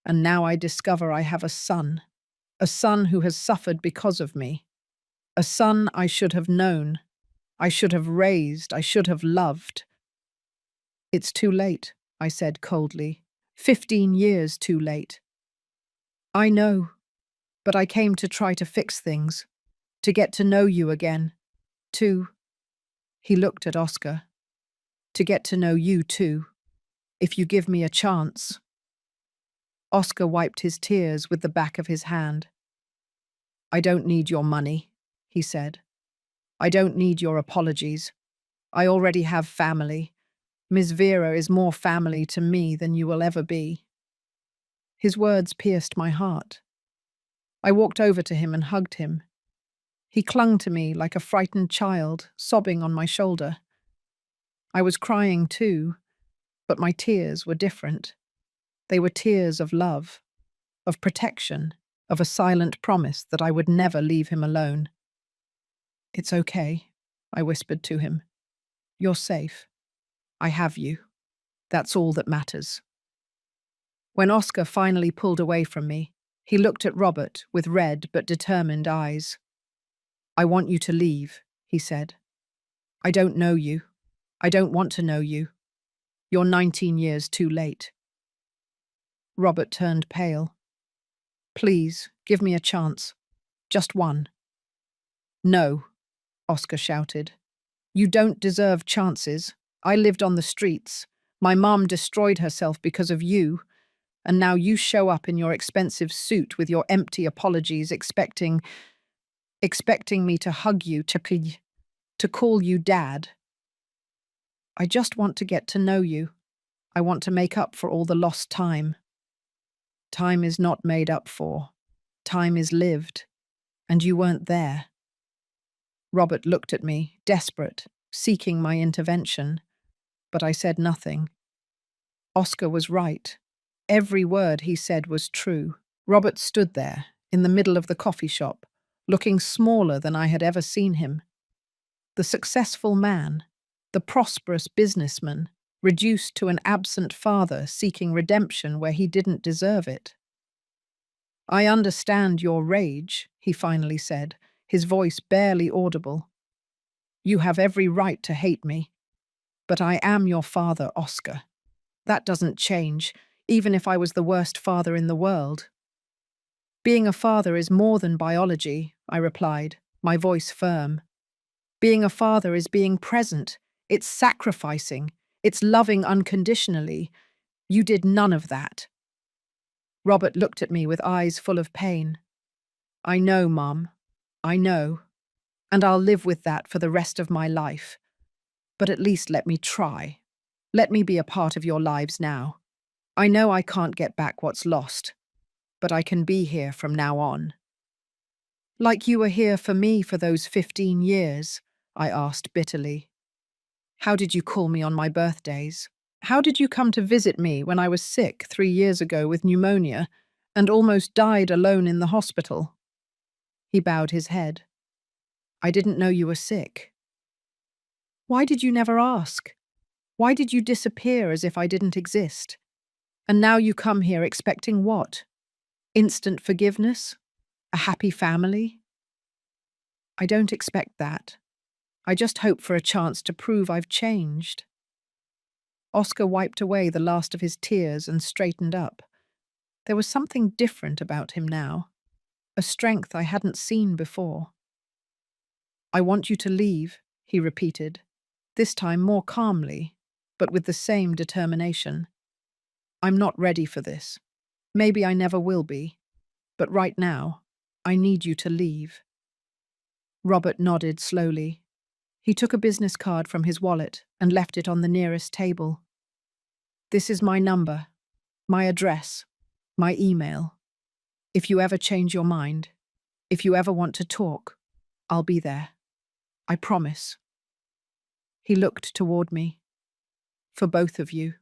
[SPEAKER 1] And now I discover I have a son who has suffered because of me. A son I should have known, I should have raised, I should have loved. It's too late, I said coldly. 15 years too late. I know, but I came to try to fix things, to get to know you again, He looked at Oscar. To get to know you too, if you give me a chance. Oscar wiped his tears with the back of his hand. I don't need your money, he said. I don't need your apologies. I already have family. Miss Vera is more family to me than you will ever be." His words pierced my heart. I walked over to him and hugged him. He clung to me like a frightened child, sobbing on my shoulder. I was crying too, but my tears were different. They were tears of love, of protection, of a silent promise that I would never leave him alone. "It's okay," I whispered to him. "You're safe. I have you. That's all that matters." When Oscar finally pulled away from me, he looked at Robert with red but determined eyes. "I want you to leave," he said. "I don't know you. I don't want to know you. You're 19 years too late." Robert turned pale. "Please, give me a chance. Just one." "No," Oscar shouted. "You don't deserve chances. I lived on the streets. My mom destroyed herself because of you. And now you show up in your expensive suit with your empty apologies, expecting me to hug you, to call you dad. I just want to get to know you. I want to make up for all the lost time." "Time is not made up for. Time is lived. And you weren't there." Robert looked at me, desperate, seeking my intervention, but I said nothing. Oscar was right. Every word he said was true. Robert stood there, in the middle of the coffee shop, looking smaller than I had ever seen him. The successful man, the prosperous businessman, reduced to an absent father seeking redemption where he didn't deserve it. "I understand your rage," he finally said, his voice barely audible. "You have every right to hate me, but I am your father, Oscar. That doesn't change, even if I was the worst father in the world." "Being a father is more than biology," I replied, my voice firm. "Being a father is being present. It's sacrificing. It's loving unconditionally. You did none of that." Robert looked at me with eyes full of pain. "I know, Mum. I know. And I'll live with that for the rest of my life. But at least let me try. Let me be a part of your lives now. I know I can't get back what's lost, but I can be here from now on." "Like you were here for me for those 15 years?" I asked bitterly. "How did you call me on my birthdays? How did you come to visit me when I was sick 3 years ago with pneumonia and almost died alone in the hospital?" He bowed his head. "I didn't know you were sick." "Why did you never ask? Why did you disappear as if I didn't exist? And now you come here expecting what? Instant forgiveness? A happy family?" "I don't expect that. I just hope for a chance to prove I've changed." Oscar wiped away the last of his tears and straightened up. There was something different about him now, a strength I hadn't seen before. "I want you to leave," he repeated, this time more calmly, but with the same determination. "I'm not ready for this. Maybe I never will be. But right now, I need you to leave." Robert nodded slowly. He took a business card from his wallet and left it on the nearest table. "This is my number, my address, my email. If you ever change your mind, if you ever want to talk, I'll be there. I promise." He looked toward me. "For both of you.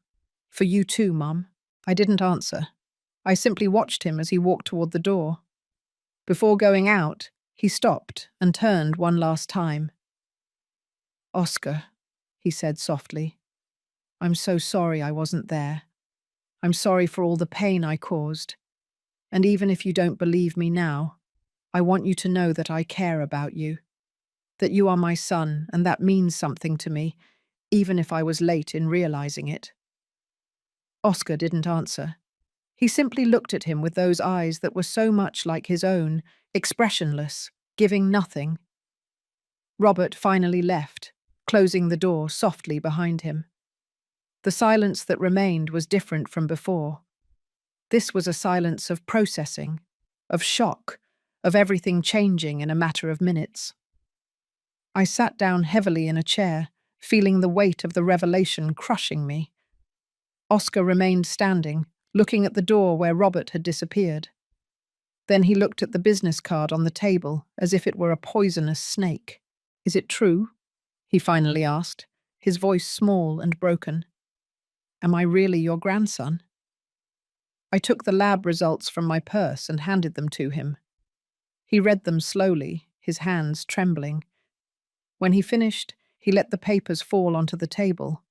[SPEAKER 1] For you too, Mum." I didn't answer. I simply watched him as he walked toward the door. Before going out, he stopped and turned one last time. "Oscar," he said softly, "I'm so sorry I wasn't there. I'm sorry for all the pain I caused. And even if you don't believe me now, I want you to know that I care about you, that you are my son, and that means something to me, even if I was late in realizing it." Oscar didn't answer. He simply looked at him with those eyes that were so much like his own, expressionless, giving nothing. Robert finally left, closing the door softly behind him. The silence that remained was different from before. This was a silence of processing, of shock, of everything changing in a matter of minutes. I sat down heavily in a chair, feeling the weight of the revelation crushing me. Oscar remained standing, looking at the door where Robert had disappeared. Then he looked at the business card on the table as if it were a poisonous snake. "Is it true?" he finally asked, his voice small and broken. "Am I really your grandson?" I took the lab results from my purse and handed them to him. He read them slowly, his hands trembling. When he finished, he let the papers fall onto the table.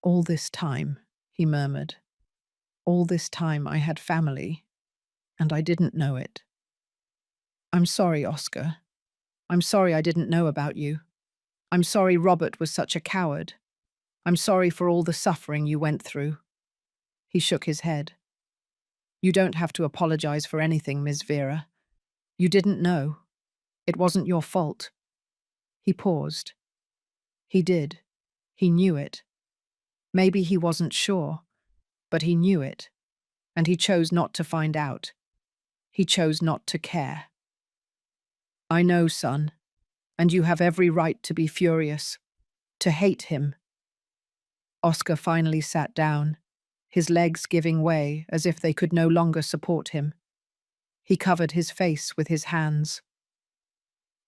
[SPEAKER 1] "All this time," he murmured, "all this time I had family, and I didn't know it. I'm sorry, Oscar. I'm sorry I didn't know about you. I'm sorry Robert was such a coward. I'm sorry for all the suffering you went through." He shook his head. "You don't have to apologize for anything, Miss Vera. You didn't know. It wasn't your fault." He paused. He did. He knew it. Maybe he wasn't sure, but he knew it, and he chose not to find out. He chose not to care. "I know, son, and you have every right to be furious, to hate him." Oscar finally sat down, his legs giving way as if they could no longer support him. He covered his face with his hands.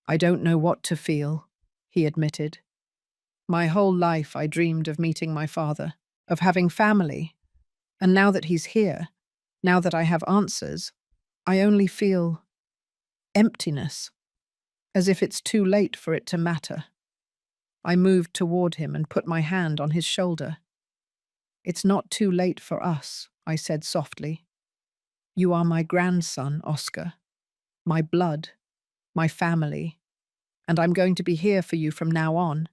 [SPEAKER 1] "I don't know what to feel," he admitted. "My whole life I dreamed of meeting my father, of having family, and now that he's here, now that I have answers, I only feel emptiness, as if it's too late for it to matter." I moved toward him and put my hand on his shoulder. "It's not too late for us," I said softly. "You are my grandson, Oscar, my blood, my family, and I'm going to be here for you from now on.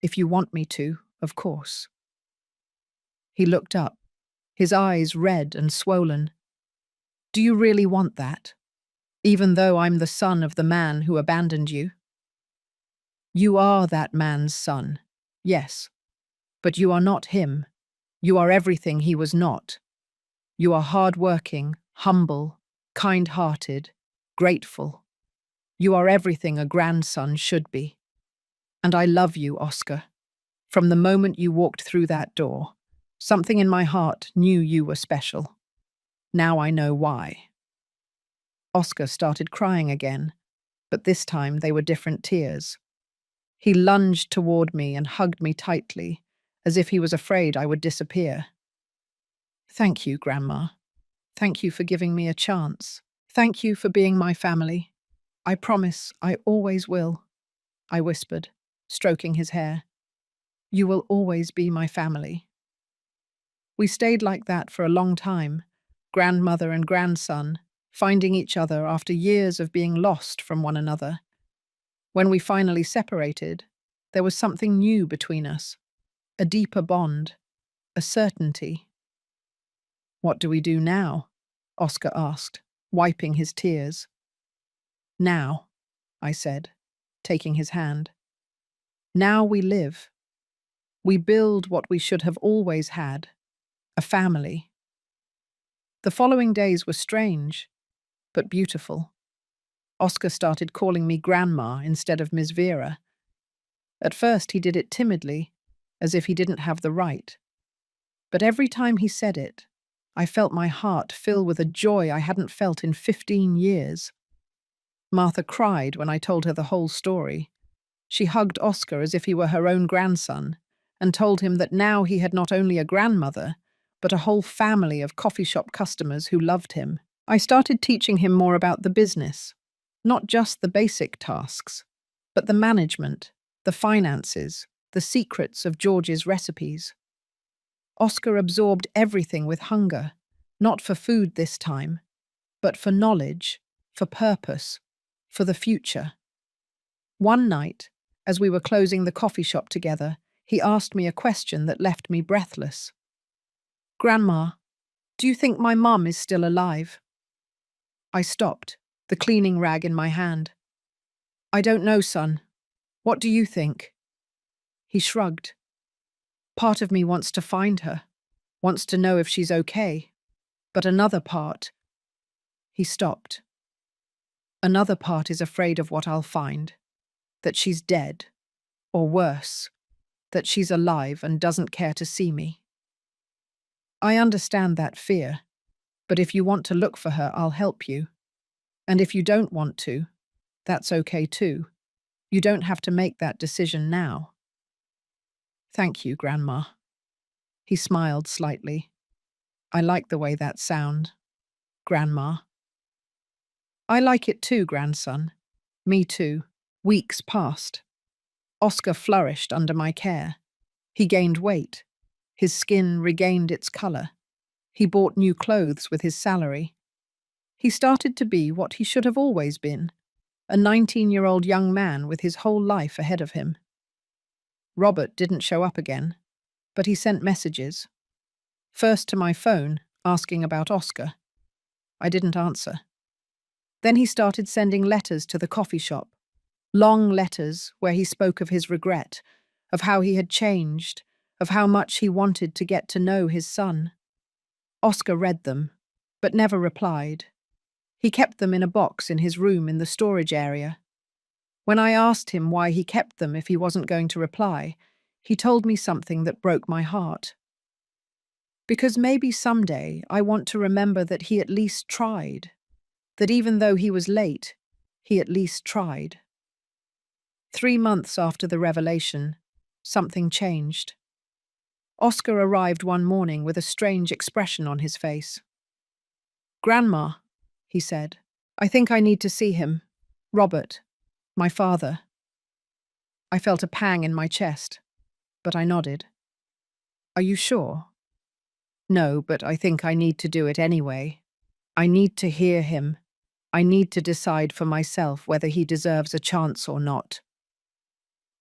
[SPEAKER 1] If you want me to, of course." He looked up, his eyes red and swollen. "Do you really want that? Even though I'm the son of the man who abandoned you?" "You are that man's son, yes, but you are not him. You are everything he was not. You are hard-working, humble, kind-hearted, grateful. You are everything a grandson should be. And I love you, Oscar. From the moment you walked through that door, something in my heart knew you were special. Now I know why." Oscar started crying again, but this time they were different tears. He lunged toward me and hugged me tightly, as if he was afraid I would disappear. "Thank you, Grandma. Thank you for giving me a chance. Thank you for being my family. I promise I always will," I whispered, stroking his hair. "You will always be my family." We stayed like that for a long time, grandmother and grandson, finding each other after years of being lost from one another. When we finally separated, there was something new between us, a deeper bond, a certainty. "What do we do now?" Oscar asked, wiping his tears. "Now," I said, taking his hand. "Now we live. We build what we should have always had, a family." The following days were strange, but beautiful. Oscar started calling me Grandma instead of Miss Vera. At first he did it timidly, as if he didn't have the right. But every time he said it, I felt my heart fill with a joy I hadn't felt in 15 years. Martha cried when I told her the whole story. She hugged Oscar as if he were her own grandson, and told him that now he had not only a grandmother, but a whole family of coffee shop customers who loved him. I started teaching him more about the business, not just the basic tasks, but the management, the finances, the secrets of George's recipes. Oscar absorbed everything with hunger, not for food this time, but for knowledge, for purpose, for the future. One night, as we were closing the coffee shop together, he asked me a question that left me breathless. "Grandma, do you think my mum is still alive?" I stopped, the cleaning rag in my hand. "I don't know, son. What do you think?" He shrugged. "Part of me wants to find her, wants to know if she's okay. But another part—" He stopped. "Another part is afraid of what I'll find. that she's dead, or worse, that she's alive and doesn't care to see me. I understand that fear, but if you want to look for her, I'll help you. And if you don't want to, that's okay too. You don't have to make that decision now. Thank you, Grandma. He smiled slightly. I like the way that sound, Grandma. I like it too, grandson. Me too. Weeks passed. Oscar flourished under my care. He gained weight. His skin regained its color. He bought new clothes with his salary. He started to be what he should have always been, a 19-year-old young man with his whole life ahead of him. Robert didn't show up again, but he sent messages. First to my phone, asking about Oscar. I didn't answer. Then he started sending letters to the coffee shop. Long letters where he spoke of his regret, of how he had changed, of how much he wanted to get to know his son. Oscar read them, but never replied. He kept them in a box in his room in the storage area. When I asked him why he kept them if he wasn't going to reply, he told me something that broke my heart. Because maybe someday I want to remember that he at least tried, that even though he was late, he at least tried. 3 months after the revelation, something changed. Oscar arrived one morning with a strange expression on his face. "Grandma," he said, "I think I need to see him. Robert, my father." I felt a pang in my chest, but I nodded. "Are you sure?" "No, but I think I need to do it anyway. I need to hear him. I need to decide for myself whether he deserves a chance or not."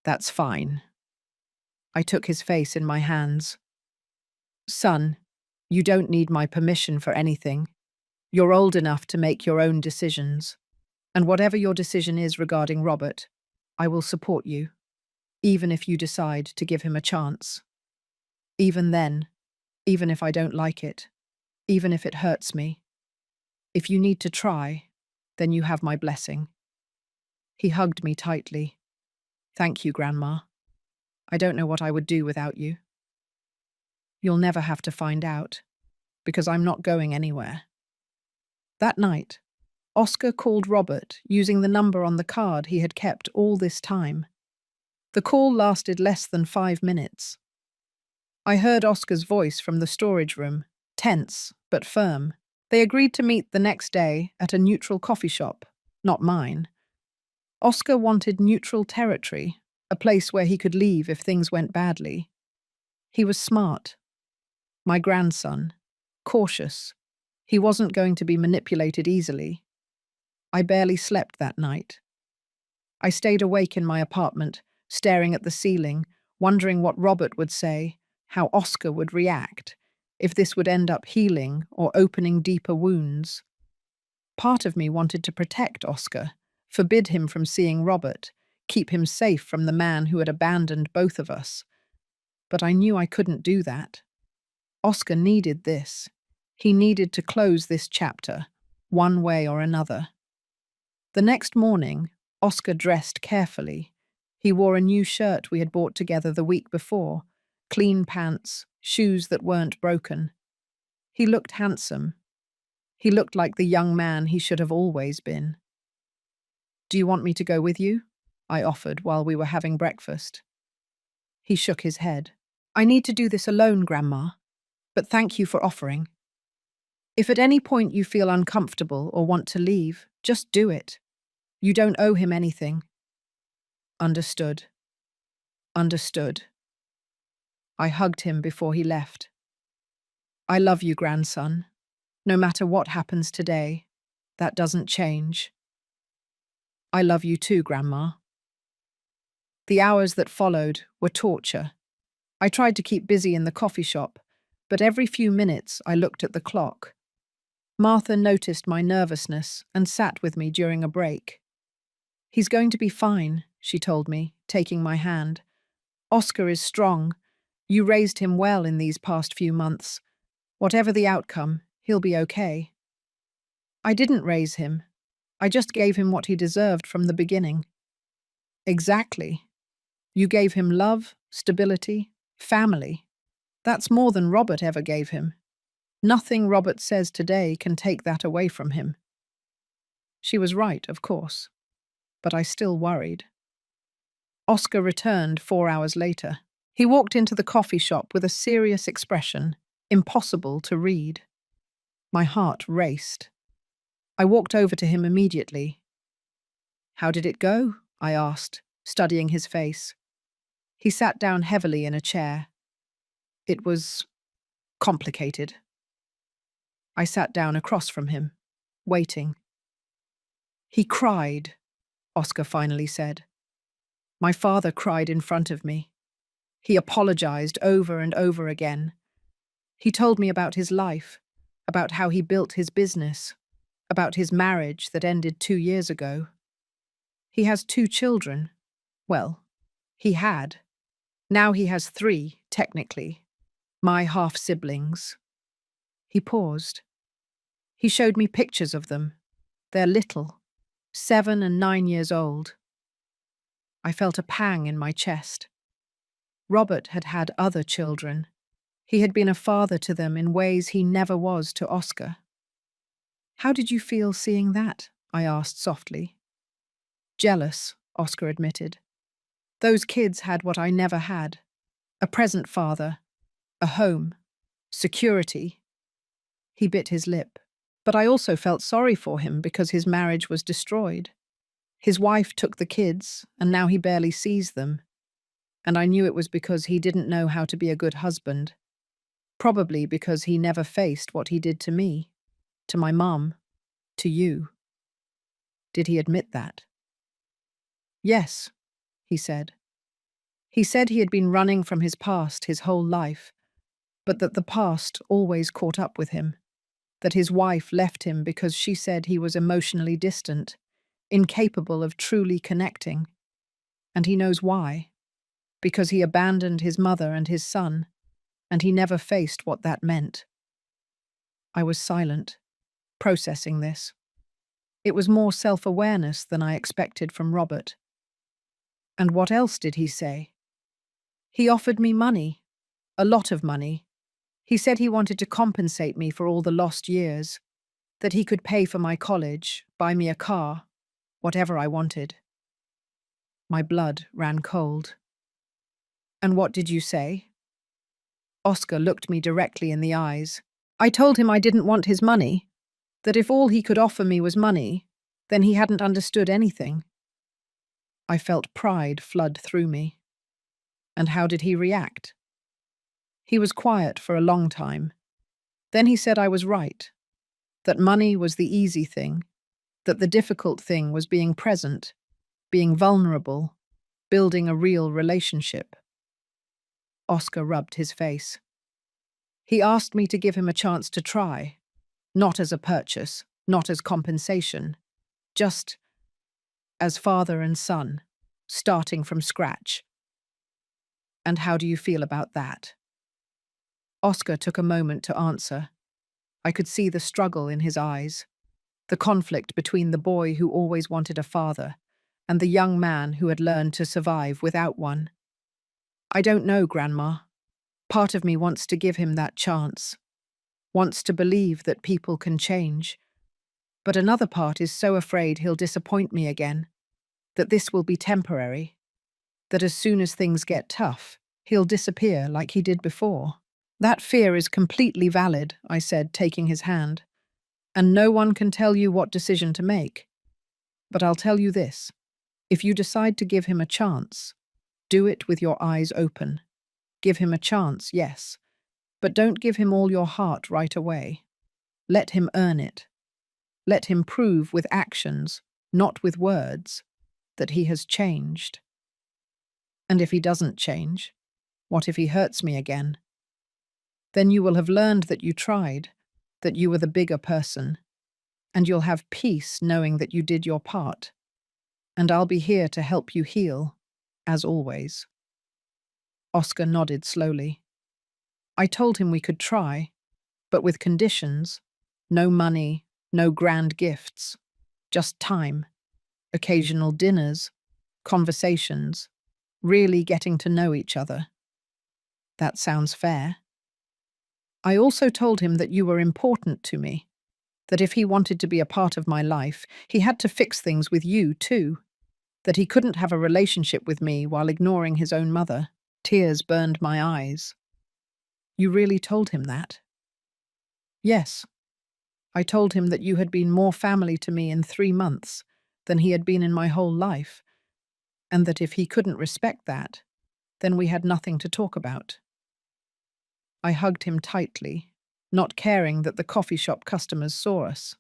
[SPEAKER 1] "That's fine." I took his face in my hands. "Son, you don't need my permission for anything. You're old enough to make your own decisions. And whatever your decision is regarding Robert, I will support you, even if you decide to give him a chance. Even then, even if I don't like it, even if it hurts me, if you need to try, then you have my blessing." He hugged me tightly. "Thank you, Grandma. I don't know what I would do without you." "You'll never have to find out, because I'm not going anywhere." That night, Oscar called Robert using the number on the card he had kept all this time. The call lasted less than 5 minutes. I heard Oscar's voice from the storage room, tense but firm. They agreed to meet the next day at a neutral coffee shop, not mine. Oscar wanted neutral territory, a place where he could leave if things went badly. He was smart. My grandson. Cautious. He wasn't going to be manipulated easily. I barely slept that night. I stayed awake in my apartment, staring at the ceiling, wondering what Robert would say, how Oscar would react, if this would end up healing or opening deeper wounds. Part of me wanted to protect Oscar, forbid him from seeing Robert, keep him safe from the man who had abandoned both of us. But I knew I couldn't do that. Oscar needed this. He needed to close this chapter, one way or another. The next morning, Oscar dressed carefully. He wore a new shirt we had bought together the week before, clean pants, shoes that weren't broken. He looked handsome. He looked like the young man he should have always been. "Do you want me to go with you?" I offered while we were having breakfast. He shook his head. "I need to do this alone, Grandma, but thank you for offering. If at any point you feel uncomfortable or want to leave, just do it. You don't owe him anything." "Understood. Understood." I hugged him before he left. "I love you, grandson. No matter what happens today, that doesn't change." "I love you too, Grandma." The hours that followed were torture. I tried to keep busy in the coffee shop, but every few minutes I looked at the clock. Martha noticed my nervousness and sat with me during a break. "He's going to be fine," she told me, taking my hand. "Oscar is strong. You raised him well in these past few months. Whatever the outcome, he'll be okay." "I didn't raise him. I just gave him what he deserved from the beginning." Exactly. You gave him love, stability, family. That's more than Robert ever gave him. Nothing Robert says today can take that away from him. She was right, of course, but I still worried. Oscar returned 4 hours later. He walked into the coffee shop with a serious expression, impossible to read. My heart raced. I walked over to him immediately. "How did it go?" I asked, studying his face. He sat down heavily in a chair. "It was complicated." I sat down across from him, waiting. "He cried," Oscar finally said. "My father cried in front of me. He apologized over and over again. He told me about his life, about how he built his business, about his marriage that ended 2 years ago. He has 2 children. Well, he had. Now he has 3, technically. My half-siblings." He paused. He showed me pictures of them. They're little, 7 and 9 years old. I felt a pang in my chest. Robert had had other children. He had been a father to them in ways he never was to Oscar. "How did you feel seeing that?" I asked softly. "Jealous," Oscar admitted. "Those kids had what I never had. A present father, a home, security." He bit his lip. But I also felt sorry for him because his marriage was destroyed. His wife took the kids, and now he barely sees them. And I knew it was because he didn't know how to be a good husband. Probably because he never faced what he did to me, to my mum, to you. Did he admit that? "Yes," he said. He said he had been running from his past his whole life, but that the past always caught up with him. That his wife left him because she said he was emotionally distant, incapable of truly connecting. And he knows why. Because he abandoned his mother and his son, and he never faced what that meant. I was silent, processing this. It was more self-awareness than I expected from Robert. "And what else did he say?" "He offered me money, a lot of money. He said he wanted to compensate me for all the lost years, that he could pay for my college, buy me a car, whatever I wanted." My blood ran cold. "And what did you say?" Oscar looked me directly in the eyes. I told him I didn't want his money, that if all he could offer me was money, then he hadn't understood anything. I felt pride flood through me. And how did he react? He was quiet for a long time. Then he said I was right, that money was the easy thing, that the difficult thing was being present, being vulnerable, building a real relationship. Oscar rubbed his face. He asked me to give him a chance to try, not as a purchase, not as compensation, just as father and son, starting from scratch. "And how do you feel about that?" Oscar took a moment to answer. I could see the struggle in his eyes, the conflict between the boy who always wanted a father and the young man who had learned to survive without one. "I don't know, Grandma. Part of me wants to give him that chance, wants to believe that people can change. But another part is so afraid he'll disappoint me again, that this will be temporary, that as soon as things get tough, he'll disappear like he did before." "That fear is completely valid," I said, taking his hand. "And no one can tell you what decision to make. But I'll tell you this. If you decide to give him a chance, do it with your eyes open. Give him a chance, yes, but don't give him all your heart right away. Let him earn it. Let him prove with actions, not with words, that he has changed. And if he doesn't change, what if he hurts me again? Then you will have learned that you tried, that you were the bigger person, and you'll have peace knowing that you did your part. And I'll be here to help you heal, as always." Oscar nodded slowly. I told him we could try, but with conditions. No money, no grand gifts, just time, occasional dinners, conversations, really getting to know each other. That sounds fair. I also told him that you were important to me, that if he wanted to be a part of my life, he had to fix things with you too, that he couldn't have a relationship with me while ignoring his own mother. Tears burned my eyes. You really told him that? Yes. I told him that you had been more family to me in 3 months than he had been in my whole life, and that if he couldn't respect that, then we had nothing to talk about. I hugged him tightly, not caring that the coffee shop customers saw us.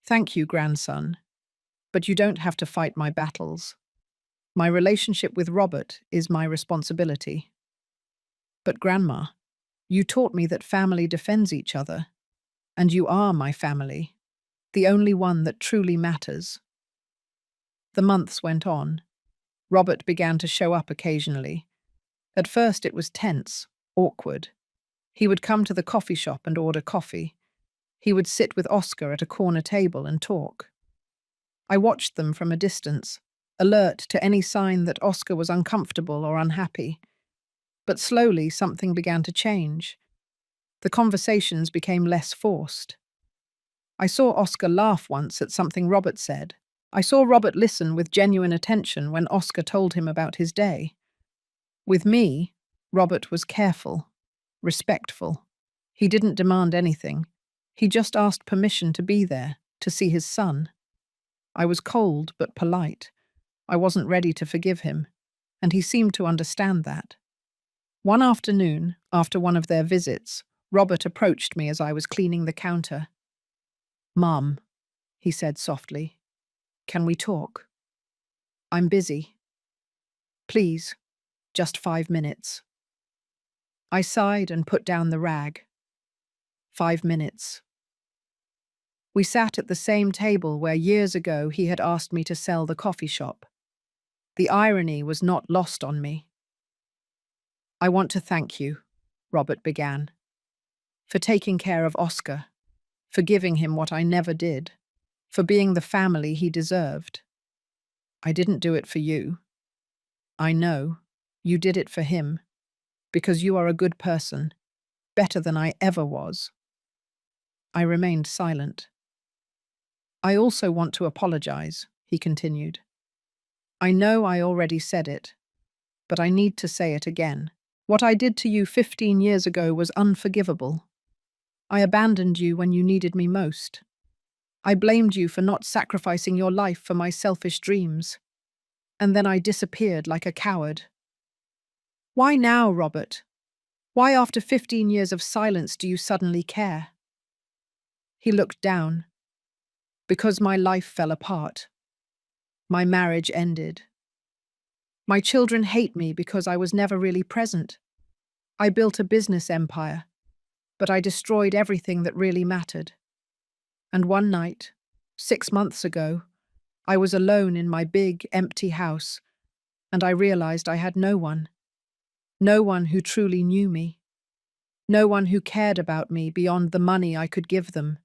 [SPEAKER 1] Thank you, grandson, but you don't have to fight my battles. My relationship with Robert is my responsibility. But Grandma, you taught me that family defends each other, and you are my family, the only one that truly matters. The months went on. Robert began to show up occasionally. At first it was tense, awkward. He would come to the coffee shop and order coffee. He would sit with Oscar at a corner table and talk. I watched them from a distance, alert to any sign that Oscar was uncomfortable or unhappy. But slowly something began to change. The conversations became less forced. I saw Oscar laugh once at something Robert said. I saw Robert listen with genuine attention when Oscar told him about his day. With me, Robert was careful, respectful. He didn't demand anything. He just asked permission to be there, to see his son. I was cold but polite. I wasn't ready to forgive him, and he seemed to understand that. One afternoon, after one of their visits, Robert approached me as I was cleaning the counter. "Mum," he said softly, "can we talk? I'm busy. Please, just 5 minutes." I sighed and put down the rag. 5 minutes. We sat at the same table where years ago he had asked me to sell the coffee shop. The irony was not lost on me. "I want to thank you," Robert began, "for taking care of Oscar, for giving him what I never did, for being the family he deserved. I didn't do it for you. I know, you did it for him, because you are a good person, better than I ever was." I remained silent. "I also want to apologize," he continued. "I know I already said it, but I need to say it again. What I did to you 15 years ago was unforgivable. I abandoned you when you needed me most. I blamed you for not sacrificing your life for my selfish dreams. And then I disappeared like a coward. Why now, Robert? Why after 15 years of silence do you suddenly care?" He looked down. "Because my life fell apart. My marriage ended. My children hate me because I was never really present. I built a business empire, but I destroyed everything that really mattered. And one night, 6 months ago, I was alone in my big, empty house, and I realized I had no one. No one who truly knew me. No one who cared about me beyond the money I could give them."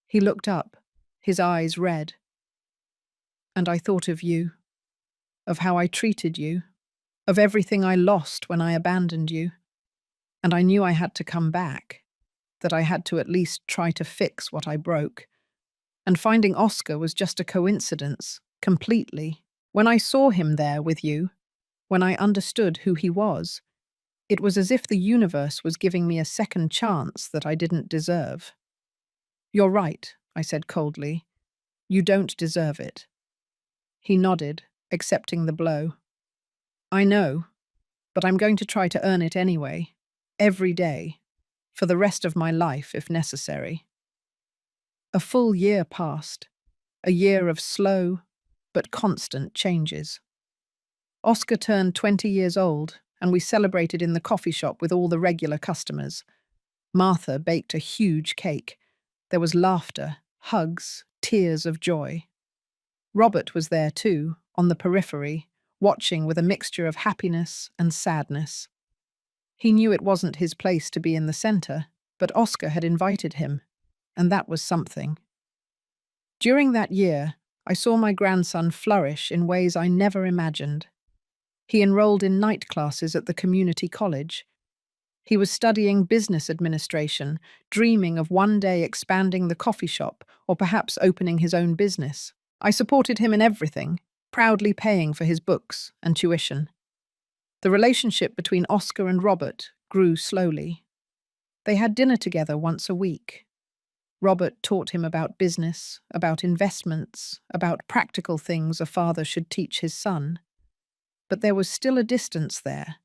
[SPEAKER 1] He looked up, his eyes red. "And I thought of you, of how I treated you, of everything I lost when I abandoned you. And I knew I had to come back, that I had to at least try to fix what I broke. And finding Oscar was just a coincidence, completely. When I saw him there with you, when I understood who he was, it was as if the universe was giving me a second chance that I didn't deserve." "You're right," I said coldly. "You don't deserve it." He nodded, accepting the blow. "I know, but I'm going to try to earn it anyway, every day, for the rest of my life if necessary." A full year passed, a year of slow but constant changes. Oscar turned 20 years old, and we celebrated in the coffee shop with all the regular customers. Martha baked a huge cake. There was laughter, hugs, tears of joy. Robert was there too, on the periphery, watching with a mixture of happiness and sadness. He knew it wasn't his place to be in the center, but Oscar had invited him, and that was something. During that year, I saw my grandson flourish in ways I never imagined. He enrolled in night classes at the community college. He was studying business administration, dreaming of one day expanding the coffee shop or perhaps opening his own business. I supported him in everything, proudly paying for his books and tuition. The relationship between Oscar and Robert grew slowly. They had dinner together once a week. Robert taught him about business, about investments, about practical things a father should teach his son. But there was still a distance there,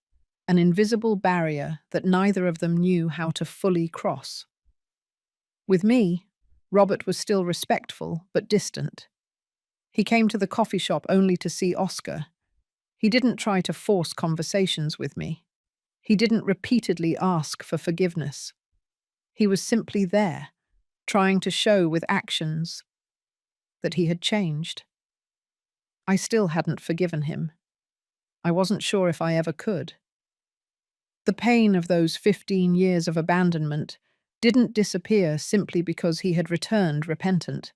[SPEAKER 1] an invisible barrier that neither of them knew how to fully cross. With me, Robert was still respectful but distant. He came to the coffee shop only to see Oscar. He didn't try to force conversations with me. He didn't repeatedly ask for forgiveness. He was simply there, trying to show with actions that he had changed. I still hadn't forgiven him. I wasn't sure if I ever could. The pain of those 15 years of abandonment didn't disappear simply because he had returned repentant.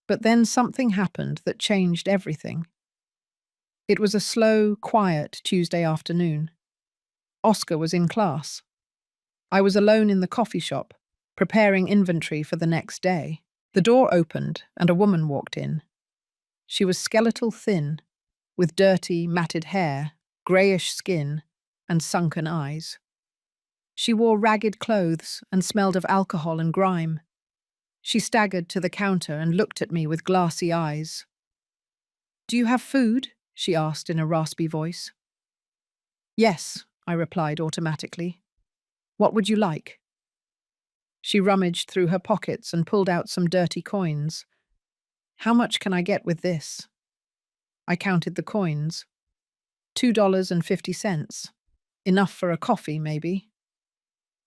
[SPEAKER 1] But then something happened that changed everything. It was a slow, quiet Tuesday afternoon. Oscar was in class. I was alone in the coffee shop, preparing inventory for the next day. The door opened and a woman walked in. She was skeletal thin, with dirty, matted hair, greyish skin, and sunken eyes. She wore ragged clothes and smelled of alcohol and grime. She staggered to the counter and looked at me with glassy eyes. "Do you have food?" she asked in a raspy voice. "Yes," I replied automatically. "What would you like?" She rummaged through her pockets and pulled out some dirty coins. "How much can I get with this?" I counted the coins. $2.50. Enough for a coffee, maybe.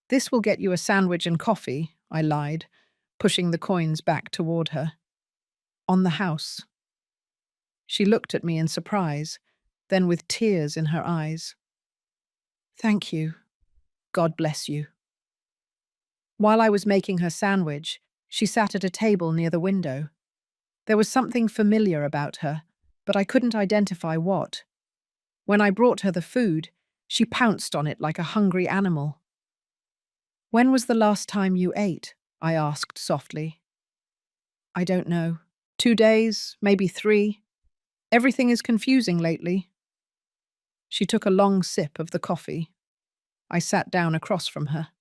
[SPEAKER 1] "This will get you a sandwich and coffee," I lied, pushing the coins back toward her. "On the house." She looked at me in surprise, then with tears in her eyes. "Thank you. God bless you." While I was making her sandwich, she sat at a table near the window. There was something familiar about her, but I couldn't identify what. When I brought her the food, she pounced on it like a hungry animal. "When was the last time you ate?" I asked softly. "I don't know. 2 days, maybe 3. Everything is confusing lately." She took a long sip of the coffee. I sat down across from her.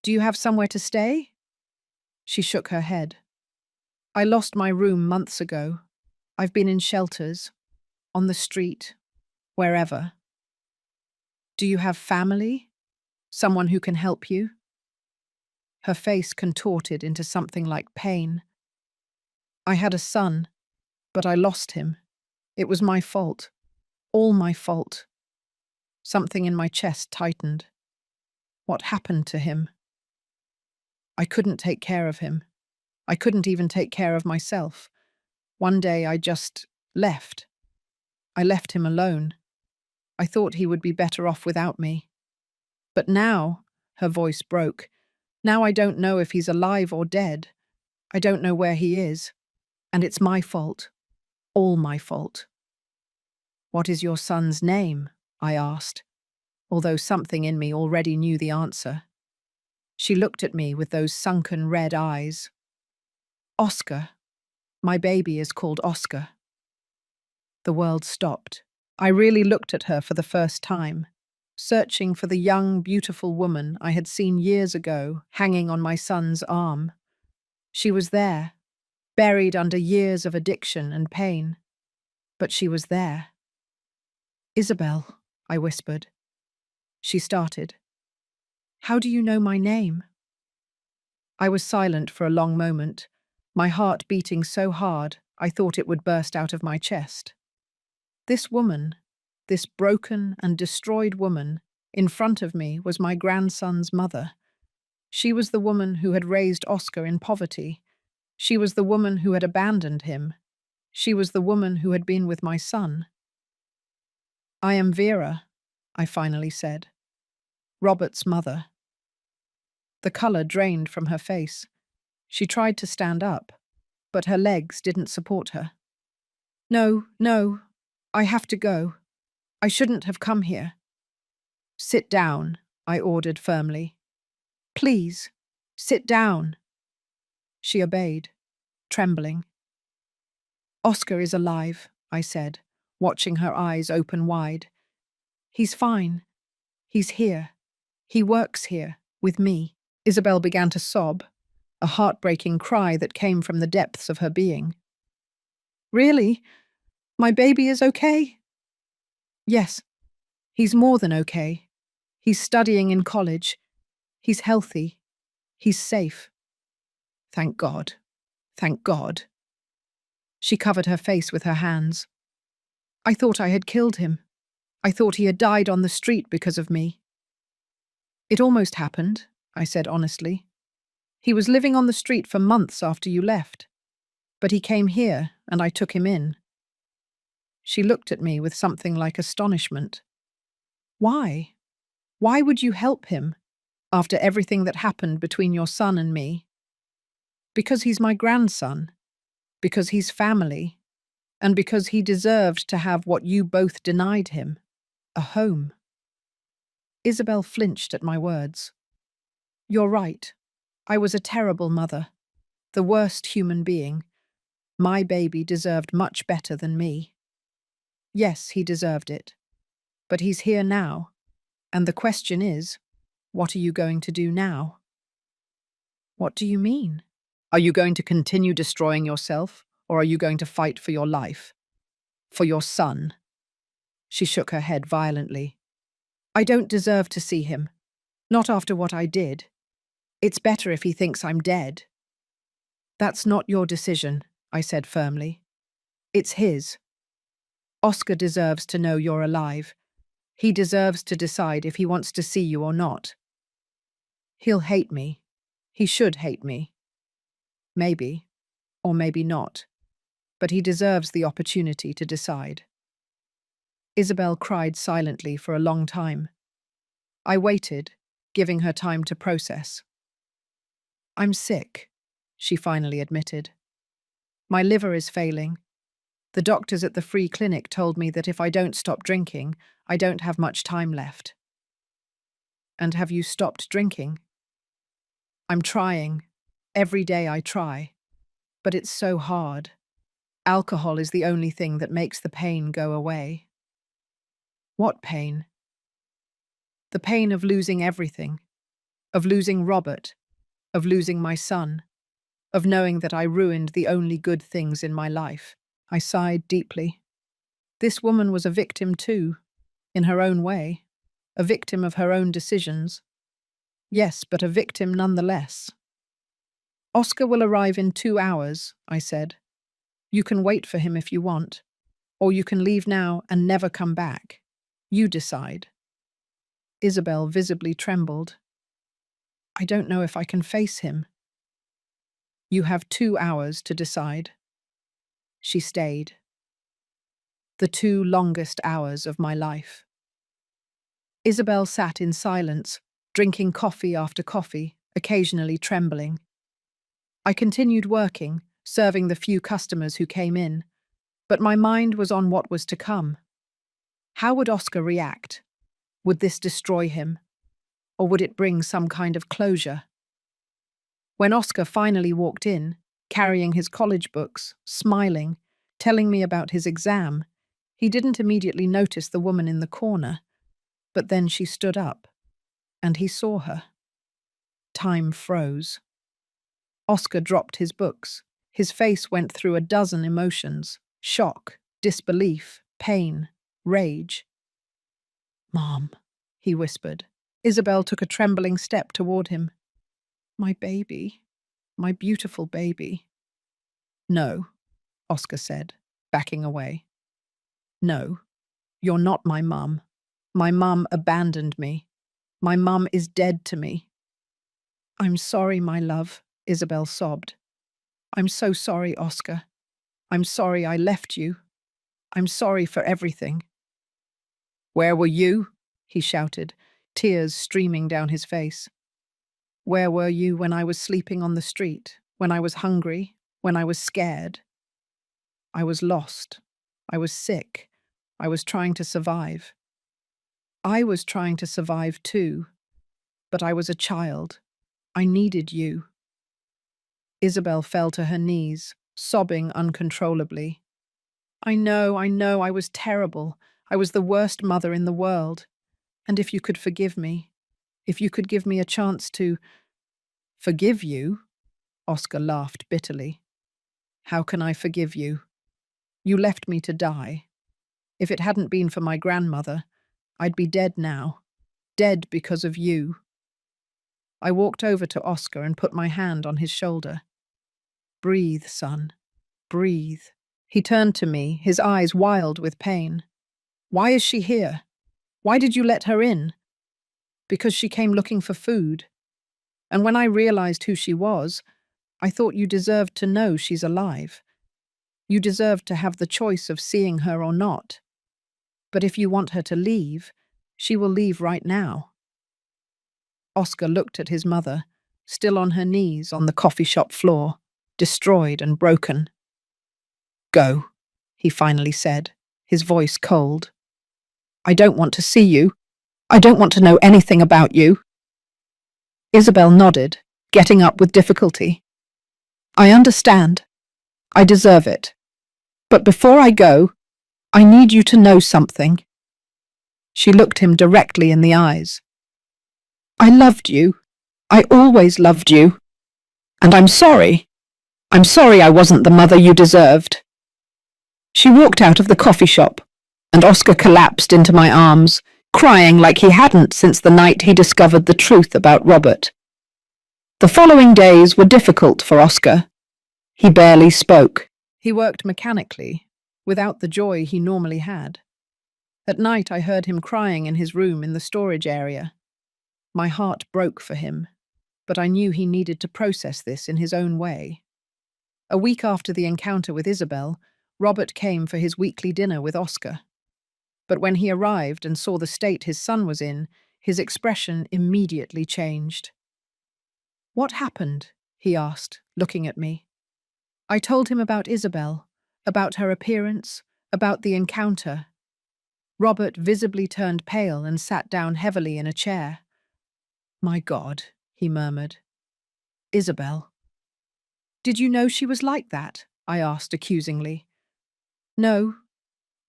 [SPEAKER 1] "Do you have somewhere to stay?" She shook her head. "I lost my room months ago. I've been in shelters, on the street, wherever." "Do you have family? Someone who can help you?" Her face contorted into something like pain. "I had a son, but I lost him. It was my fault. All my fault." Something in my chest tightened. What happened to him? I couldn't take care of him. I couldn't even take care of myself. One day I just left. I left him alone. I thought he would be better off without me. But now, her voice broke, now I don't know if he's alive or dead. I don't know where he is. And it's my fault. All my fault. "What is your son's name?" I asked, although something in me already knew the answer. She looked at me with those sunken red eyes. "Oscar. My baby is called Oscar." The world stopped. I really looked at her for the first time, searching for the young, beautiful woman I had seen years ago hanging on my son's arm. She was there, buried under years of addiction and pain. But she was there. "Isabel," I whispered. She started. "How do you know my name?" I was silent for a long moment, my heart beating so hard I thought it would burst out of my chest. This woman, this broken and destroyed woman, in front of me was my grandson's mother. She was the woman who had raised Oscar in poverty. She was the woman who had abandoned him. She was the woman who had been with my son. "I am Vera," I finally said. "Robert's mother." The colour drained from her face. She tried to stand up. but her legs didn't support her. No, no, I have to go. I shouldn't have come here. Sit down, I ordered firmly. Please, sit down. She obeyed, trembling. Oscar is alive, I said, watching her eyes open wide. He's fine. He's here. He works here, with me. Isabel began to sob, a heartbreaking cry that came from the depths of her being. Really? My baby is okay? Yes, he's more than okay. He's studying in college. He's healthy. He's safe. Thank God. Thank God. She covered her face with her hands. I thought I had killed him. I thought he had died on the street because of me. It almost happened, I said honestly. He was living on the street for months after you left. But he came here, and I took him in. She looked at me with something like astonishment. Why? Why would you help him, after everything that happened between your son and me? Because he's my grandson. Because he's family. And because he deserved to have what you both denied him, a home. Isabel flinched at my words. You're right. I was a terrible mother, the worst human being. My baby deserved much better than me. Yes, he deserved it. But he's here now, and the question is, what are you going to do now? What do you mean? Are you going to continue destroying yourself, or are you going to fight for your life? For your son? She shook her head violently. I don't deserve to see him. Not after what I did. It's better if he thinks I'm dead. That's not your decision, I said firmly. It's his. Oscar deserves to know you're alive. He deserves to decide if he wants to see you or not. He'll hate me. He should hate me. Maybe, or maybe not. But he deserves the opportunity to decide. Isabel cried silently for a long time. I waited, giving her time to process. I'm sick, she finally admitted. My liver is failing. The doctors at the free clinic told me that if I don't stop drinking, I don't have much time left. And have you stopped drinking? I'm trying. Every day I try. But it's so hard. Alcohol is the only thing that makes the pain go away. What pain? The pain of losing everything. Of losing Robert. Of losing my son. Of knowing that I ruined the only good things in my life. I sighed deeply. This woman was a victim too, in her own way. A victim of her own decisions. Yes, but a victim nonetheless. Oscar will arrive in 2 hours, I said. You can wait for him if you want, or you can leave now and never come back. You decide. Isabel visibly trembled. I don't know if I can face him. You have 2 hours to decide. She stayed. The 2 longest hours of my life. Isabel sat in silence, drinking coffee after coffee, occasionally trembling. I continued working, serving the few customers who came in, but my mind was on what was to come. How would Oscar react? Would this destroy him? Or would it bring some kind of closure? When Oscar finally walked in, carrying his college books, smiling, telling me about his exam, he didn't immediately notice the woman in the corner, but then she stood up, and he saw her. Time froze. Oscar dropped his books. His face went through a dozen emotions: shock, disbelief, pain, rage. Mom, he whispered. Isabel took a trembling step toward him. My baby, my beautiful baby. No, Oscar said, backing away. No, you're not my mum. My mum abandoned me. My mum is dead to me. I'm sorry, my love, Isabel sobbed. I'm so sorry, Oscar. I'm sorry I left you. I'm sorry for everything. Where were you? He shouted, tears streaming down his face. Where were you when I was sleeping on the street, when I was hungry, when I was scared. I was lost. I was sick. I was trying to survive. I was trying to survive too, but I was a child. I needed you. Isabel fell to her knees, sobbing uncontrollably. I know, I was terrible. I was the worst mother in the world. And if you could forgive me, if you could give me a chance to forgive you, Oscar laughed bitterly. How can I forgive you? You left me to die. If it hadn't been for my grandmother, I'd be dead now. Dead because of you. I walked over to Oscar and put my hand on his shoulder. Breathe, son. Breathe. He turned to me, his eyes wild with pain. Why is she here? Why did you let her in? Because she came looking for food. And when I realized who she was, I thought you deserved to know she's alive. You deserved to have the choice of seeing her or not. But if you want her to leave, she will leave right now. Oscar looked at his mother, still on her knees on the coffee shop floor, destroyed and broken. Go, he finally said, his voice cold. I don't want to see you. I don't want to know anything about you. Isabel nodded, getting up with difficulty. I understand. I deserve it. But before I go, I need you to know something. She looked him directly in the eyes. I loved you. I always loved you. And I'm sorry. I'm sorry I wasn't the mother you deserved. She walked out of the coffee shop, and Oscar collapsed into my arms, crying like he hadn't since the night he discovered the truth about Robert. The following days were difficult for Oscar. He barely spoke. He worked mechanically, without the joy he normally had. At night I heard him crying in his room in the storage area. My heart broke for him, but I knew he needed to process this in his own way. A week after the encounter with Isabel, Robert came for his weekly dinner with Oscar. But when he arrived and saw the state his son was in, his expression immediately changed. What happened? He asked, looking at me. I told him about Isabel, about her appearance, about the encounter. Robert visibly turned pale and sat down heavily in a chair. My God, he murmured. Isabel. Did you know she was like that? I asked accusingly. No.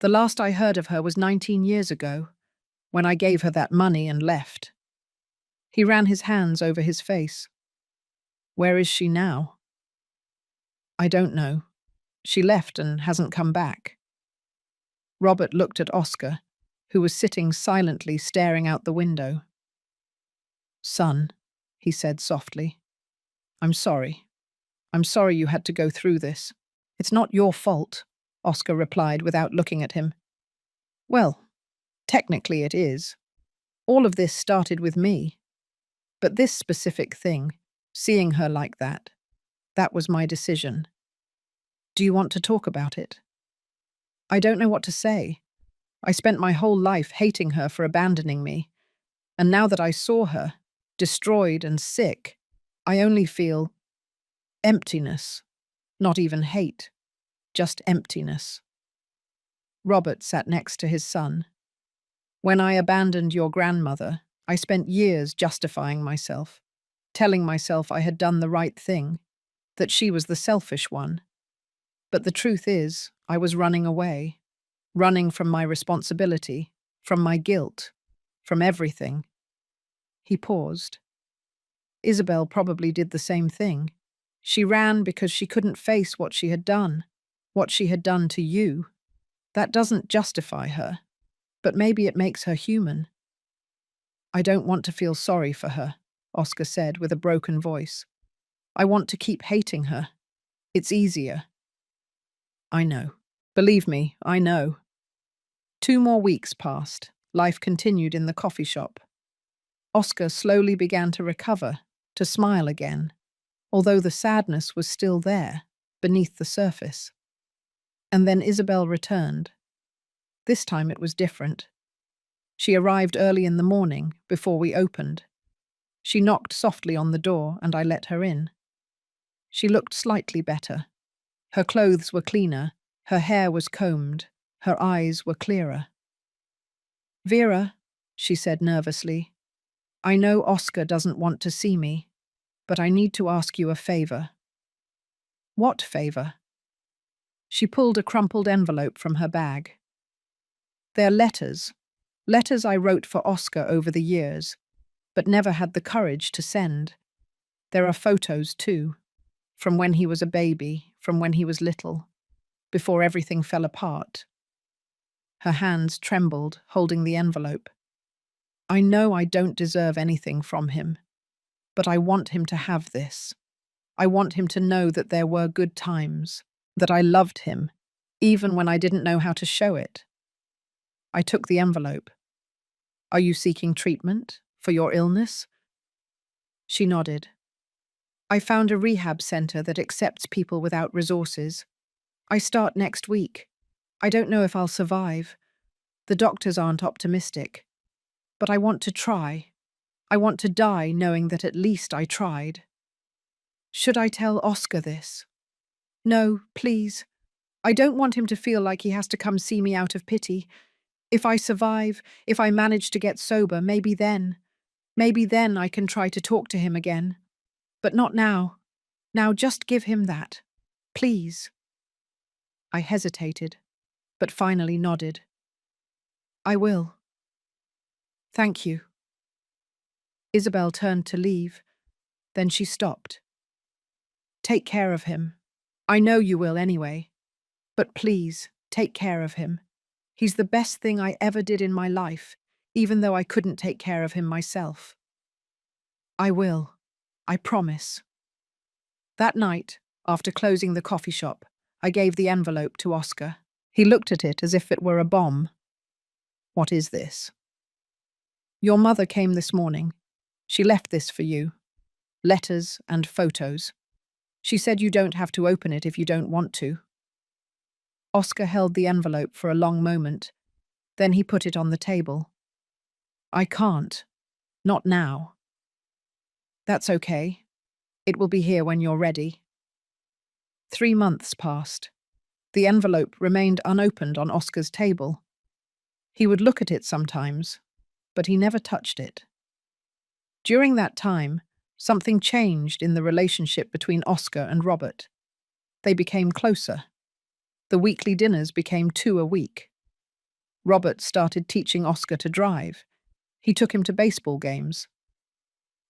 [SPEAKER 1] The last I heard of her was 19 years ago, when I gave her that money and left. He ran his hands over his face. Where is she now? I don't know. She left and hasn't come back. Robert looked at Oscar, who was sitting silently staring out the window. Son, he said softly, I'm sorry. I'm sorry you had to go through this. It's not your fault, Oscar replied without looking at him. Well, technically it is. All of this started with me. But this specific thing, seeing her like that was my decision. Do you want to talk about it? I don't know what to say. I spent my whole life hating her for abandoning me. And now that I saw her, destroyed and sick, I only feel emptiness, not even hate, just emptiness. Robert sat next to his son. When I abandoned your grandmother, I spent years justifying myself, telling myself I had done the right thing, that she was the selfish one. But the truth is, I was running away, running from my responsibility, from my guilt, from everything. He paused. Isabel probably did the same thing. She ran because she couldn't face what she had done to you. That doesn't justify her, but maybe it makes her human. I don't want to feel sorry for her, Oscar said with a broken voice. I want to keep hating her. It's easier. I know. Believe me, I know. 2 more weeks passed. Life continued in the coffee shop. Oscar slowly began to recover, to smile again, although the sadness was still there, beneath the surface. And then Isabel returned. This time it was different. She arrived early in the morning, before we opened. She knocked softly on the door, and I let her in. She looked slightly better, Her clothes were cleaner, her hair was combed, her eyes were clearer. "Vera," she said nervously, "I know Oscar doesn't want to see me, but I need to ask you a favor." "What favor?" She pulled a crumpled envelope from her bag. "They're letters. Letters I wrote for Oscar over the years, but never had the courage to send. There are photos, too, from when he was a baby, from when he was little, before everything fell apart." Her hands trembled, holding the envelope. "I know I don't deserve anything from him, but I want him to have this. I want him to know that there were good times, that I loved him, even when I didn't know how to show it." I took the envelope. "Are you seeking treatment for your illness?" She nodded. "I found a rehab center that accepts people without resources. I start next week. I don't know if I'll survive. The doctors aren't optimistic. But I want to try. I want to die knowing that at least I tried." "Should I tell Oscar this?" "No, please. I don't want him to feel like he has to come see me out of pity. If I survive, if I manage to get sober, maybe then I can try to talk to him again. But not now. Now just give him that. Please." I hesitated, but finally nodded. "I will. Thank you." Isabel turned to leave, then she stopped. "Take care of him. I know you will anyway. But please, take care of him. He's the best thing I ever did in my life, even though I couldn't take care of him myself." "I will. I promise." That night, after closing the coffee shop, I gave the envelope to Oscar. He looked at it as if it were a bomb. "What is this?" "Your mother came this morning. She left this for you. Letters and photos. She said you don't have to open it if you don't want to." Oscar held the envelope for a long moment. Then he put it on the table. "I can't. Not now." "That's okay. It will be here when you're ready." 3 months passed. The envelope remained unopened on Oscar's table. He would look at it sometimes, but he never touched it. During that time, something changed in the relationship between Oscar and Robert. They became closer. The weekly dinners became 2 a week. Robert started teaching Oscar to drive. He took him to baseball games.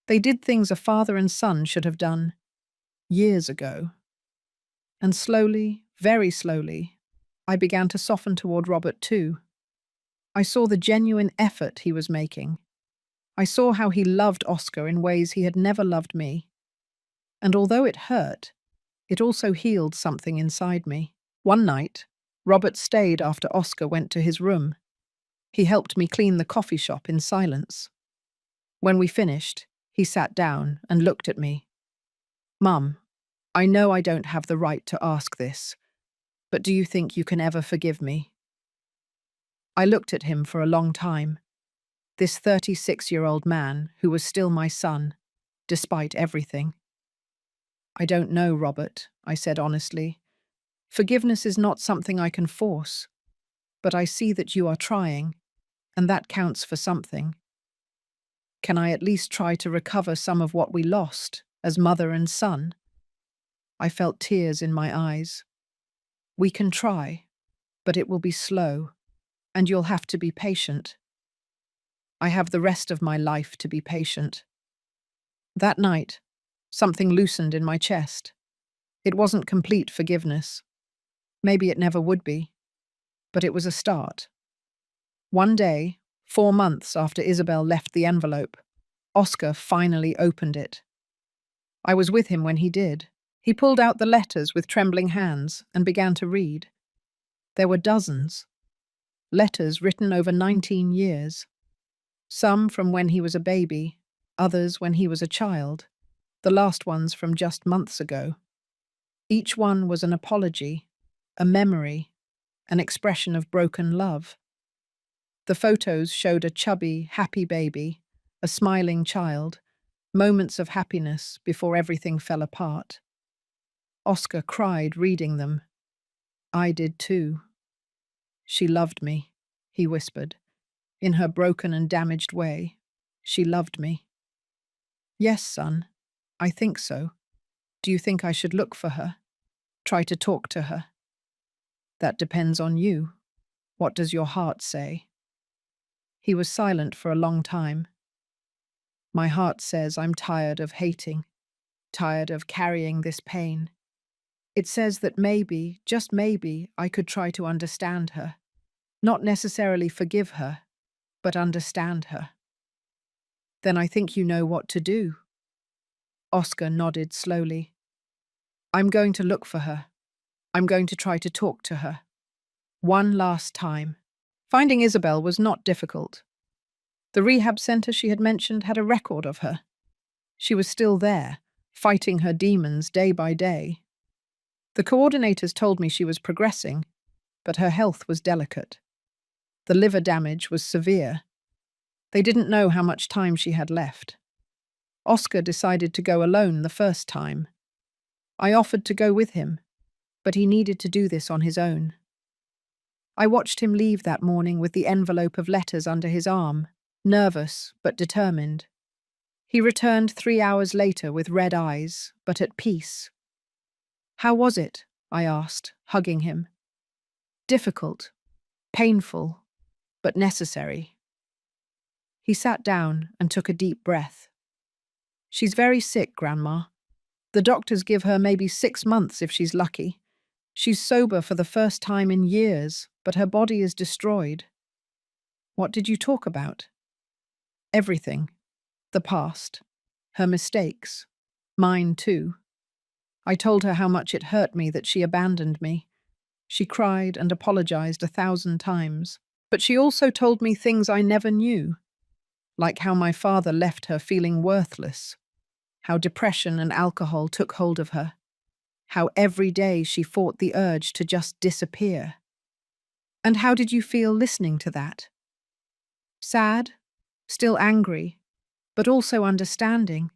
[SPEAKER 1] They did things a father and son should have done years ago. And slowly, very slowly, I began to soften toward Robert too. I saw the genuine effort he was making. I saw how he loved Oscar in ways he had never loved me. And although it hurt, it also healed something inside me. One night, Robert stayed after Oscar went to his room. He helped me clean the coffee shop in silence. When we finished, he sat down and looked at me. "Mum, I know I don't have the right to ask this, but do you think you can ever forgive me?" I looked at him for a long time. This 36-year-old man who was still my son, despite everything. "I don't know, Robert," I said honestly. "Forgiveness is not something I can force, but I see that you are trying, and that counts for something. Can I at least try to recover some of what we lost as mother and son?" I felt tears in my eyes. "We can try, but it will be slow, and you'll have to be patient." I have the rest of my life to be patient. That night, something loosened in my chest. It wasn't complete forgiveness. Maybe it never would be, but it was a start. One day, 4 months after Isabel left the envelope, Oscar finally opened it. I was with him when he did. He pulled out the letters with trembling hands and began to read. There were dozens. Letters written over 19 years. Some from when he was a baby, others when he was a child, the last ones from just months ago. Each one was an apology, a memory, an expression of broken love. The photos showed a chubby, happy baby, a smiling child, moments of happiness before everything fell apart. Oscar cried reading them. I did too. She loved me, he whispered, in her broken and damaged way. She loved me. Yes, son, I think so. Do you think I should look for her? Try to talk to her? That depends on you. What does your heart say? He was silent for a long time. My heart says I'm tired of hating, tired of carrying this pain. It says that maybe, just maybe, I could try to understand her. Not necessarily forgive her, but understand her. Then I think you know what to do. Oscar nodded slowly. I'm going to look for her. I'm going to try to talk to her. One last time. Finding Isabel was not difficult. The rehab center she had mentioned had a record of her. She was still there, fighting her demons day by day. The coordinators told me she was progressing, but her health was delicate. The liver damage was severe. They didn't know how much time she had left. Oscar decided to go alone the first time. I offered to go with him, but he needed to do this on his own. I watched him leave that morning with the envelope of letters under his arm, nervous but determined. He returned 3 hours later with red eyes, but at peace. How was it? I asked, hugging him. Difficult, painful, but necessary. He sat down and took a deep breath. She's very sick, Grandma. The doctors give her maybe 6 months if she's lucky. She's sober for the first time in years, but her body is destroyed. What did you talk about? Everything. The past. Her mistakes. Mine too. I told her how much it hurt me that she abandoned me. She cried and apologized 1,000 times, but she also told me things I never knew, like how my father left her feeling worthless, how depression and alcohol took hold of her, how every day she fought the urge to just disappear. And how did you feel listening to that? Sad, still angry, but also understanding.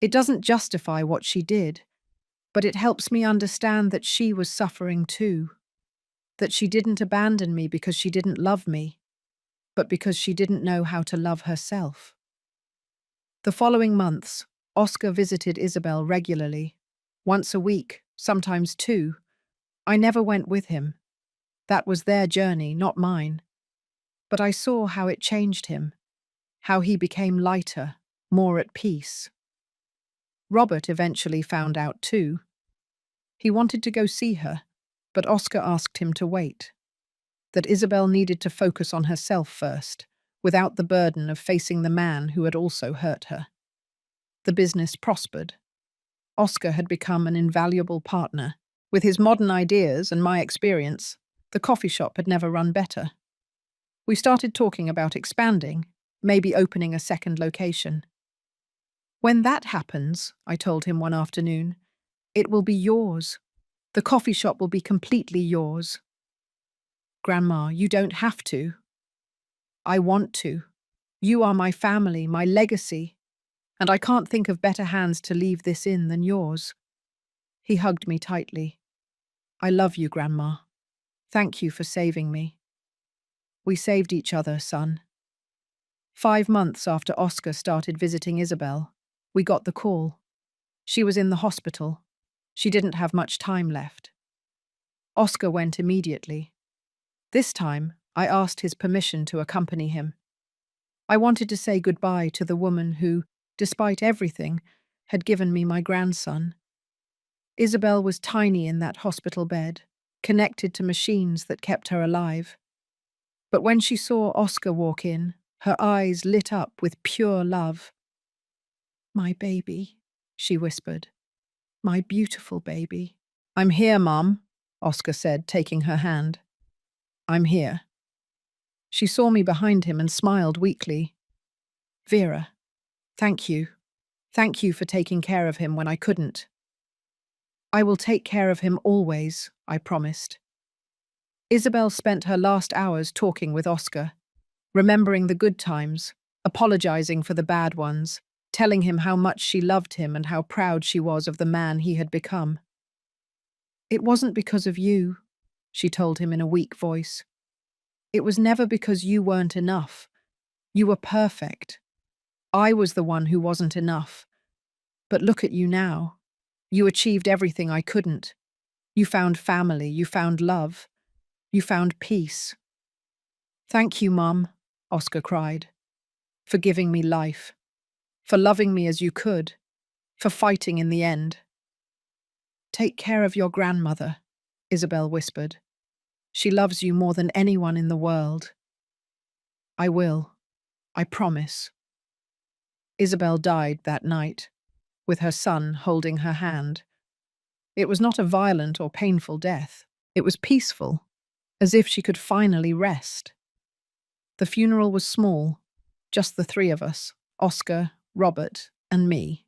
[SPEAKER 1] It doesn't justify what she did, but it helps me understand that she was suffering too, that she didn't abandon me because she didn't love me, but because she didn't know how to love herself. The following months, Oscar visited Isabel regularly, once a week, sometimes 2. I never went with him. That was their journey, not mine. But I saw how it changed him, how he became lighter, more at peace. Robert eventually found out too. He wanted to go see her, but Oscar asked him to wait. That Isabel needed to focus on herself first, without the burden of facing the man who had also hurt her. The business prospered. Oscar had become an invaluable partner. With his modern ideas and my experience, the coffee shop had never run better. We started talking about expanding, maybe opening a second location. When that happens, I told him one afternoon, it will be yours. The coffee shop will be completely yours. Grandma, you don't have to. I want to. You are my family, my legacy, and I can't think of better hands to leave this in than yours. He hugged me tightly. I love you, Grandma. Thank you for saving me. We saved each other, son. 5 months after Oscar started visiting Isabel, we got the call. She was in the hospital. She didn't have much time left. Oscar went immediately. This time, I asked his permission to accompany him. I wanted to say goodbye to the woman who, despite everything, had given me my grandson. Isabel was tiny in that hospital bed, connected to machines that kept her alive. But when she saw Oscar walk in, her eyes lit up with pure love. My baby, she whispered. My beautiful baby. I'm here, Mom, Oscar said, taking her hand. I'm here. She saw me behind him and smiled weakly. Vera, thank you. Thank you for taking care of him when I couldn't. I will take care of him always, I promised. Isabel spent her last hours talking with Oscar, remembering the good times, apologizing for the bad ones, telling him how much she loved him and how proud she was of the man he had become. It wasn't because of you, she told him in a weak voice. It was never because you weren't enough. You were perfect. I was the one who wasn't enough. But look at you now. You achieved everything I couldn't. You found family, you found love, you found peace. Thank you, Mum, Oscar cried, for giving me life, for loving me as you could, for fighting in the end. Take care of your grandmother, Isabel whispered. She loves you more than anyone in the world. I will. I promise. Isabel died that night, with her son holding her hand. It was not a violent or painful death. It was peaceful, as if she could finally rest. The funeral was small, just the three of us, Oscar, Robert, and me.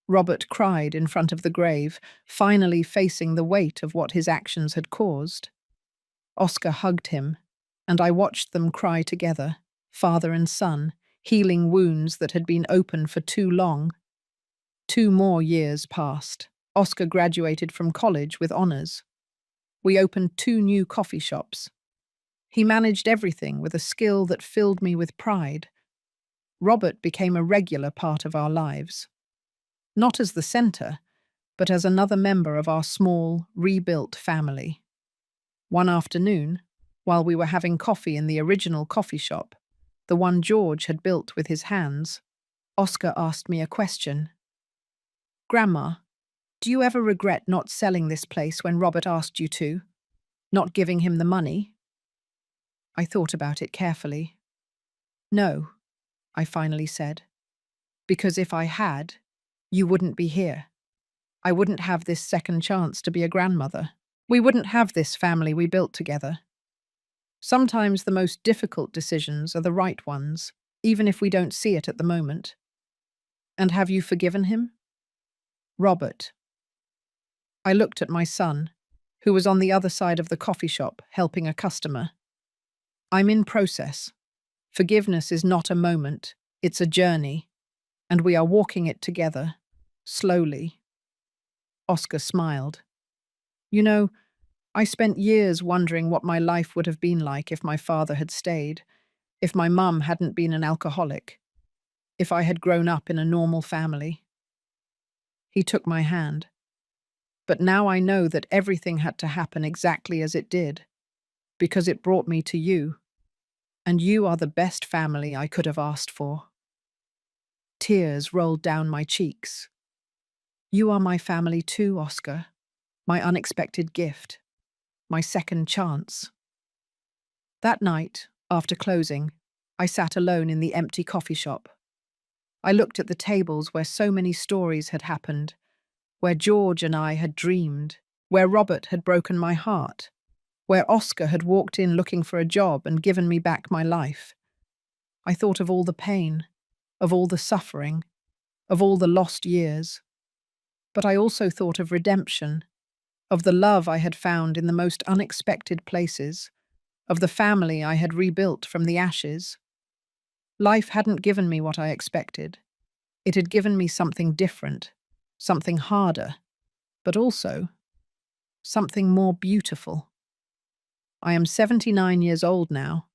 [SPEAKER 1] Robert cried in front of the grave, finally facing the weight of what his actions had caused. Oscar hugged him, and I watched them cry together, father and son, healing wounds that had been open for too long. 2 more years passed. Oscar graduated from college with honors. We opened 2 new coffee shops. He managed everything with a skill that filled me with pride. Robert became a regular part of our lives. Not as the center, but as another member of our small, rebuilt family. One afternoon, while we were having coffee in the original coffee shop, the one George had built with his hands, Oscar asked me a question. Grandma, do you ever regret not selling this place when Robert asked you to? Not giving him the money? I thought about it carefully. No, I finally said. Because if I had, you wouldn't be here. I wouldn't have this second chance to be a grandmother. We wouldn't have this family we built together. Sometimes the most difficult decisions are the right ones, even if we don't see it at the moment. And have you forgiven him? Robert. I looked at my son, who was on the other side of the coffee shop helping a customer. I'm in process. Forgiveness is not a moment, it's a journey, and we are walking it together, slowly. Oscar smiled. You know, I spent years wondering what my life would have been like if my father had stayed, if my mum hadn't been an alcoholic, if I had grown up in a normal family. He took my hand. But now I know that everything had to happen exactly as it did, because it brought me to you, and you are the best family I could have asked for. Tears rolled down my cheeks. You are my family too, Oscar, my unexpected gift, my second chance. That night, after closing, I sat alone in the empty coffee shop. I looked at the tables where so many stories had happened, where George and I had dreamed, where Robert had broken my heart, where Oscar had walked in looking for a job and given me back my life. I thought of all the pain, of all the suffering, of all the lost years. But I also thought of redemption, of the love I had found in the most unexpected places, of the family I had rebuilt from the ashes. Life hadn't given me what I expected. It had given me something different, something harder, but also something more beautiful. I am 79 years old now.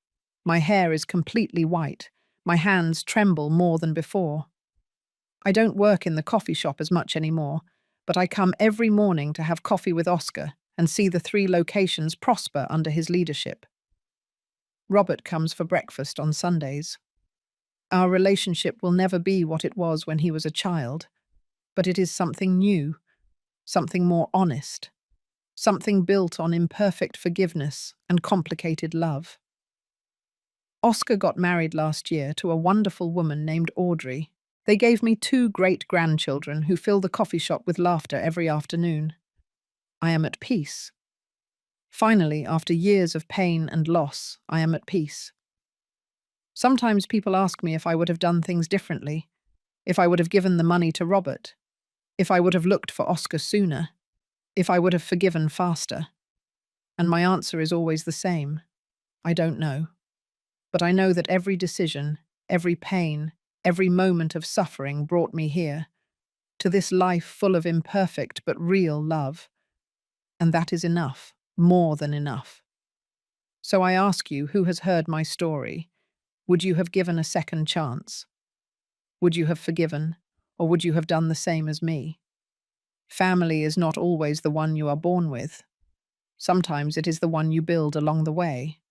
[SPEAKER 1] My hair is completely white. My hands tremble more than before. I don't work in the coffee shop as much anymore, but I come every morning to have coffee with Oscar and see the 3 locations prosper under his leadership. Robert comes for breakfast on Sundays. Our relationship will never be what it was when he was a child, but it is something new, something more honest, something built on imperfect forgiveness and complicated love. Oscar got married last year to a wonderful woman named Audrey. They gave me 2 great grandchildren who fill the coffee shop with laughter every afternoon. I am at peace. Finally, after years of pain and loss, I am at peace. Sometimes people ask me if I would have done things differently, if I would have given the money to Robert, if I would have looked for Oscar sooner, if I would have forgiven faster. And my answer is always the same. I don't know. But I know that every decision, every pain, every moment of suffering brought me here, to this life full of imperfect but real love. and that is enough, more than enough. So I ask you, who has heard my story, would you have given a second chance? Would you have forgiven, or would you have done the same as me? Family is not always the one you are born with. Sometimes it is the one you build along the way.